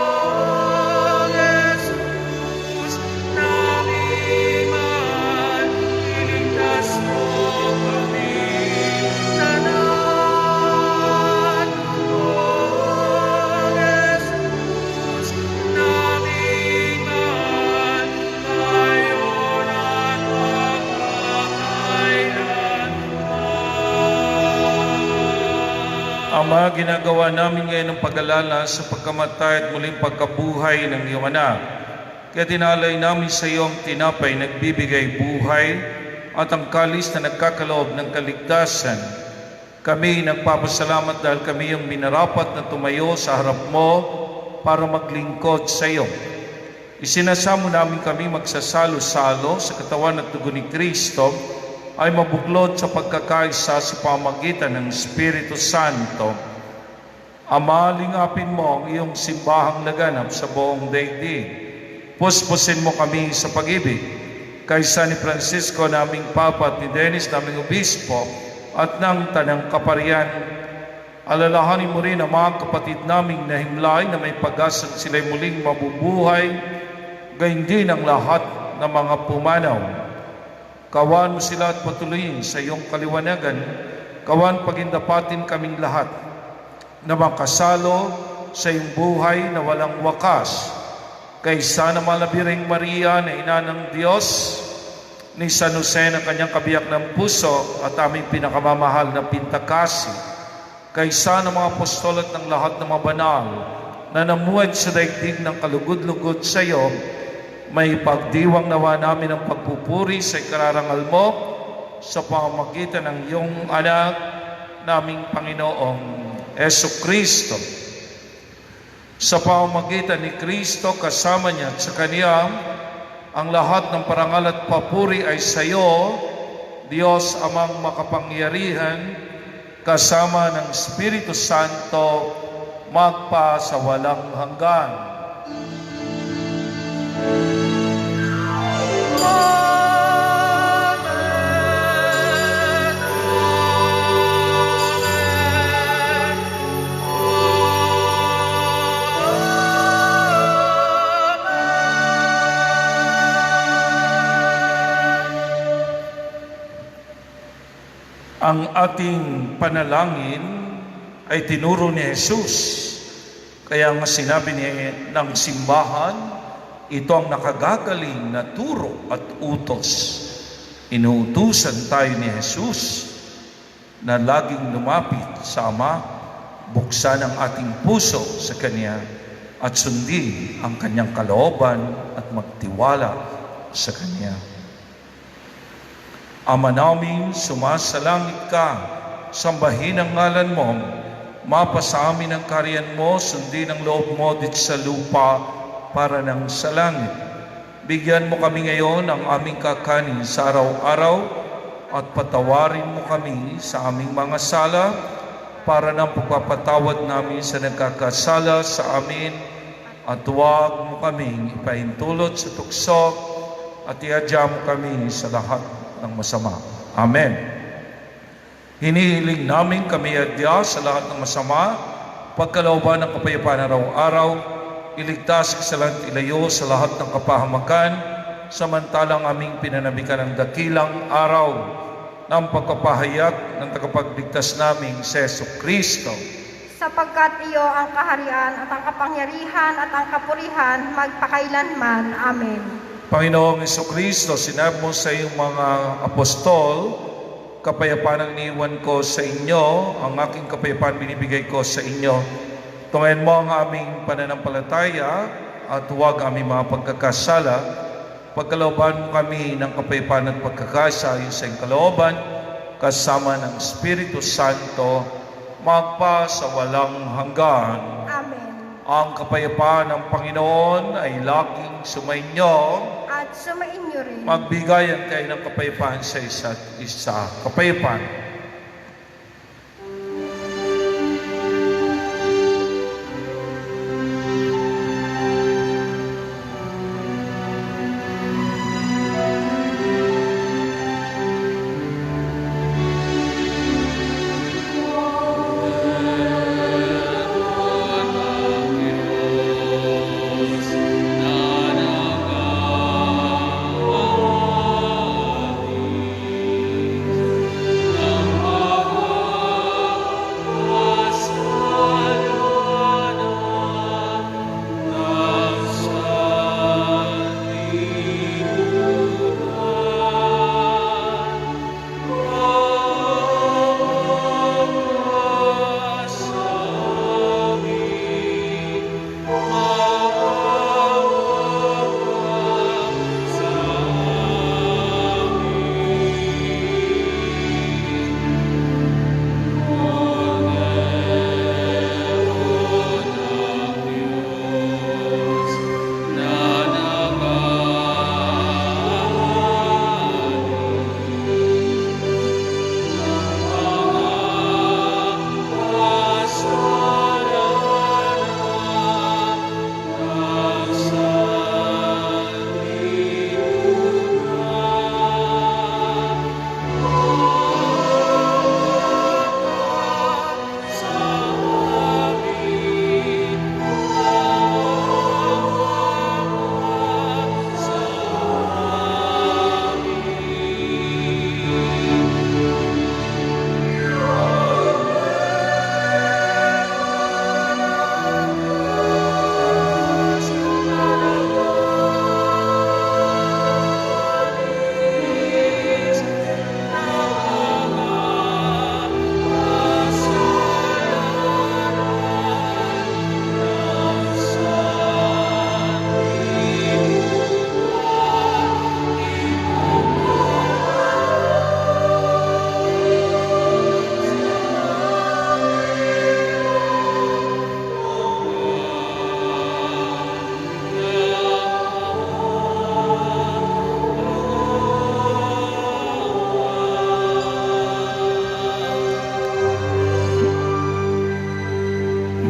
Jesus, namin man, iligtas mo kami tanan. O Jesus, namin man, ngayon at magpapakailanman. Ama, ginagawa namin ngayon ng pag-alala sa pagkamatay at muling pagkabuhay ng iyong anak. Kaya tinalay namin sa iyo ang tinapay nagbibigay buhay at ang kalis na nagkakaloob ng kaligtasan. Kami nagpapasalamat dahil kami yung minarapat na tumayo sa harap mo para maglingkod sa iyo. Isinasamo namin kami magsasalo-salo sa katawan at dugo ni Kristo ay mabuklod sa pagkakaisa sa pamagitan ng Espiritu Santo. Ama, lingapin mo ang iyong simbahang laganap sa buong daigdig. Puspusin mo kami sa pag-ibig. Kaysa ni Francisco naming Papa at ni Dennis naming Obispo at ng Tanang Kaparian, alalahanin mo rin ang mga kapatid naming nahimlay na may pag-asang sila'y muling mabubuhay, gayon din ang lahat ng mga pumanaw. Kawan mo sila at patuloyin sa iyong kaliwanagan. Kawan pagindapatin kaming lahat na makasalo sa iyong buhay na walang wakas. Kaysa na malabiring Maria na ina ng Diyos, ni San Jose na kanyang kabiyak ng puso at aming pinakamamahal na pintakasi. Kaysa ng mga apostol at ng lahat ng mga banal na namuhay sa daigdig ng kalugod-lugod sa iyo, may pagdiwang nawa namin ang pagpupuri sa ikararangal mo sa pamamagitan ng iyong anak naming Panginoong Jesucristo. Sa pamamagitan ni Kristo, kasama niya at sa Kanya, ang lahat ng parangal at papuri ay sa iyo, Diyos Amang makapangyarihan, kasama ng Espiritu Santo, magpa sa walang hanggan. Ang ating panalangin ay tinuro ni Jesus. Kaya nga sinabi ng simbahan, ito ang nakagagaling na turo at utos. Inuutusan tayo ni Jesus na laging lumapit sa Ama, buksan ang ating puso sa Kanya at sundin ang Kanyang kalooban at magtiwala sa Kanya. Ama namin, sumasalangit ka, sambahin ang ngalan mo, mapasa amin ang kaharian mo, sundin ang loob mo dito sa lupa para nang sa langit. Bigyan mo kami ngayon ng aming kakanin sa araw-araw at patawarin mo kami sa aming mga sala para nang pagpapatawad namin sa nagkakasala sa amin at huwag mo kaming ipahintulot sa tukso at iadya mo kami sa lahat ng masama. Amen. Hinihiling namin kami adya sa lahat ng masama, pagkalooban ng kapayapaan araw-araw, iligtas sa lahat ilayo sa lahat ng kapahamakan, samantalang aming pinanamikan ng dakilang araw ng pagpapahayag ng tagapagligtas naming si Jesucristo. Sapagkat iyo ang kaharian at ang kapangyarihan at ang kapurihan magpakailanman. Amen. Panginoong Jesucristo, sinabi mo sa iyong mga apostol, kapayapaan ang iniwan ko sa inyo, ang aking kapayapaan binibigay ko sa inyo. Tungayan mo ang aming pananampalataya at huwag aming mga pagkakasala. Pagkalooban mo kami ng kapayapaan at pagkakasa ayon sa iyong kalooban, kasama ng Espiritu Santo, magpa sa walang hanggan. Amen. Ang kapayapaan ng Panginoon ay laging sumainyo. at sumainyo rin. Magbigayan kayo ng kapayapaan sa isa't isa. Kapayapaan.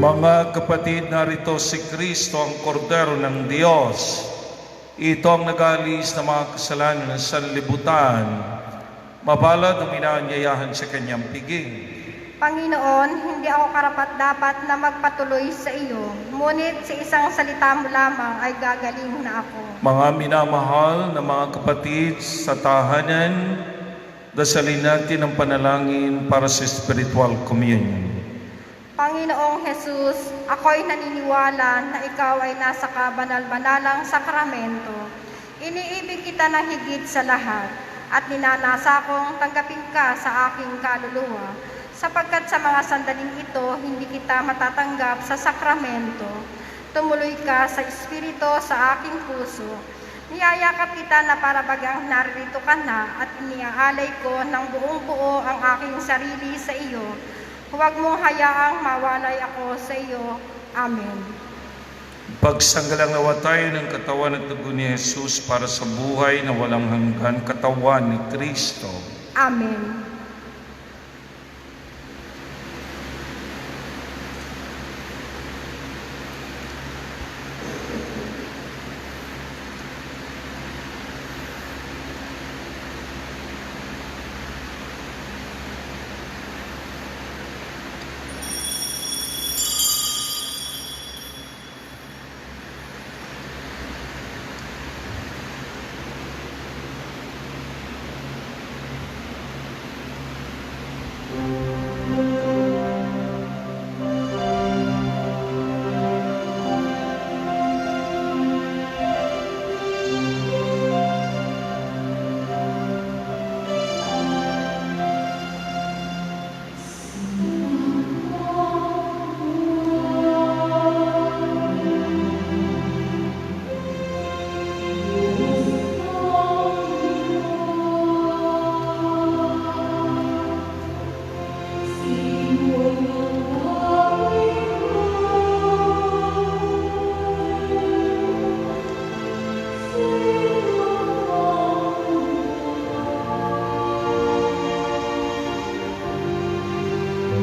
Mga kapatid, narito si Kristo, ang kordero ng Diyos. Ito ang nag-aalis ng mga kasalanan ng sanlibutan. Mapalad ang inaanyayahan sa kanyang piging. Panginoon, hindi ako karapat-dapat na magpatuloy sa iyo, ngunit sa isang salita mo lamang ay gagaling na ako. Mga minamahal na mga kapatid sa tahanan, dasalin natin ang panalangin para sa spiritual communion. Panginoong Jesus, ako'y naniniwala na ikaw ay nasa kabanal-banalang sakramento. Iniibig kita ng higit sa lahat at ninanasa kong tanggapin ka sa aking kaluluwa, sapagkat sa mga sandaling ito hindi kita matatanggap sa sakramento. Tumuloy ka sa Espiritu sa aking puso. Niyayakap kita na para bagang naririto ka na at iniaalay ko ng buong buo ang aking sarili sa iyo. Huwag mong hayaang mawalay ako sa iyo. Amen. Pagsanggalang nawa tayo ng katawan at dugo ni Jesus para sa buhay na walang hanggan, katawan ni Kristo. Amen.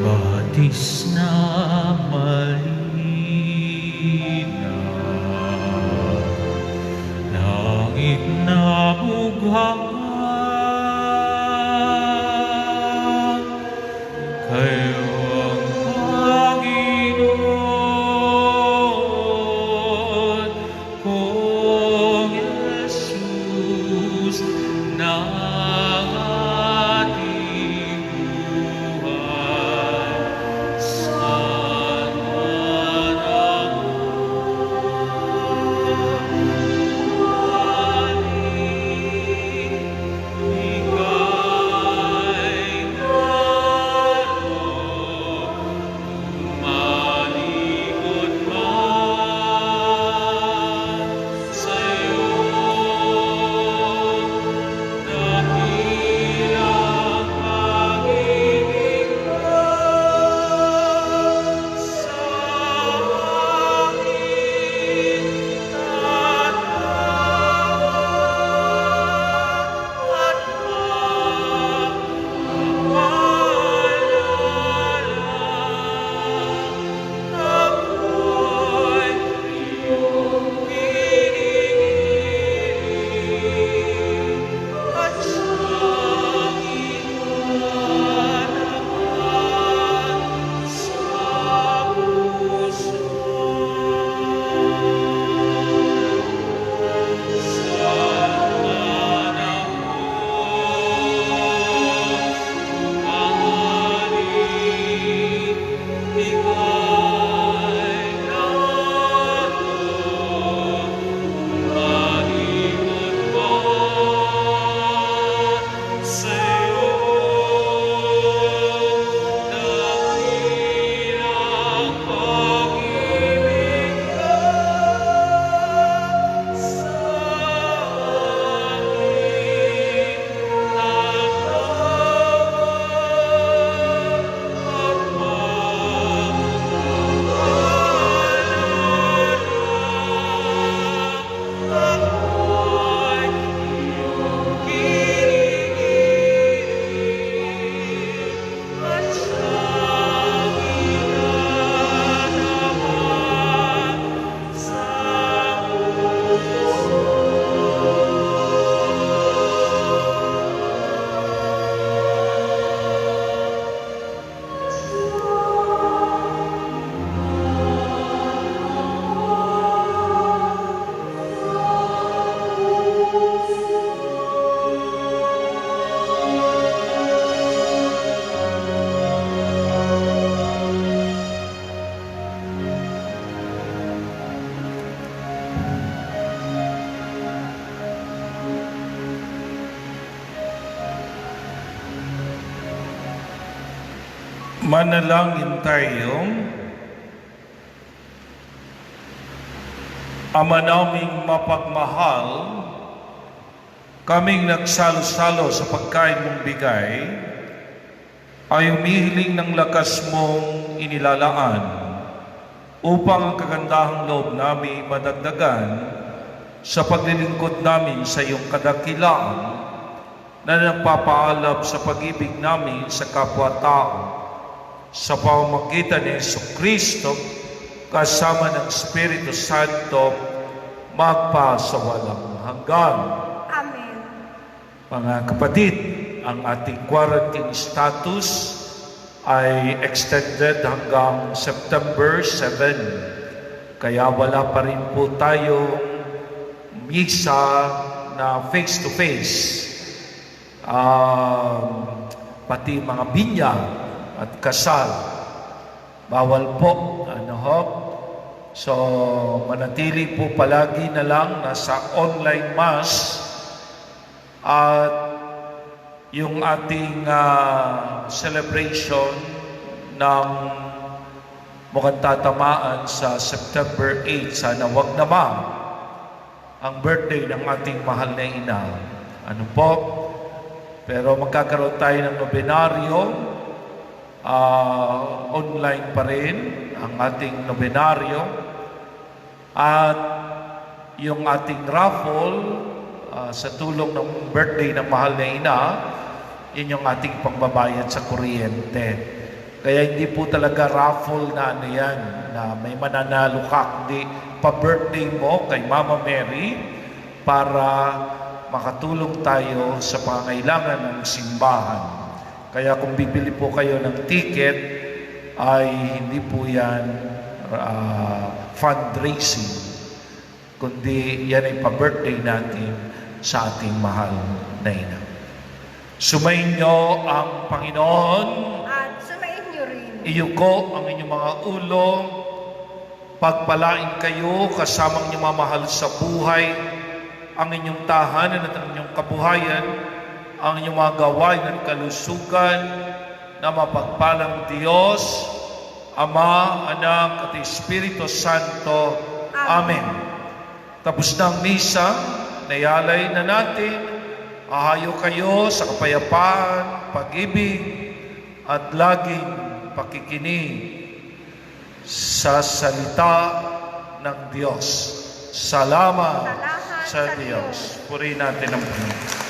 batis na malinaw, langit na bughang, kayo ang Panginoon kong Jesus na ating buhay. Sana Manalangin tayo. Ama naming mapagmahal, kaming nagsalo-salo sa pagkain mong bigay, ay umihiling ng lakas mong inilalaan upang ang kagandahang loob namin madagdagan sa paglilingkod namin sa iyong kadakilaan na nagpapaalab sa pag-ibig namin sa kapwa-tao sa pamamagitan ni Jesucristo kasama ng Espiritu Santo magpa sa walang hanggan. Amen. Mga kapatid, ang ating quarantine status ay extended hanggang September 7. Kaya wala pa rin po tayong misa na face-to-face. Pati mga binyag at kasal, bawal po. So, manatili po palagi na lang nasa online mass at yung ating celebration ng mukhang tatamaan sa September 8. Sana wag naman ang birthday ng ating mahal na ina. Ano po? Pero magkakaroon tayo ng nobenaryo. Online pa rin ang ating nobenaryo. At yung ating raffle sa tulong ng birthday ng mahal na ina, yun yung ating pangbabayad sa kuryente. Kaya hindi po talaga raffle na ano yan, na may mananalo ka, kundi pa-birthday mo kay Mama Mary para makatulong tayo sa pangailangan ng simbahan. Kaya kung bibili po kayo ng ticket, ay hindi po yan fundraising, kundi yan ay pa-birthday natin sa ating mahal na ina. Sumainyo ang Panginoon. At sumain niyo rin. Iyuko ang inyong mga ulo. Pagpalain kayo kasamang inyong mamahal sa buhay, ang inyong tahanan at ang inyong kabuhayan, ang inyong mga gawain at kalusugan, na mapagpalang Diyos, Ama, Anak at Espiritu Santo. Amen. Tapos na ang misa, nayalay na natin. Ahayo kayo sa kapayapaan, pag-ibig, at laging pakikinig sa salita ng Diyos. Salamat sa Diyos. Purihin natin ang Panginoon.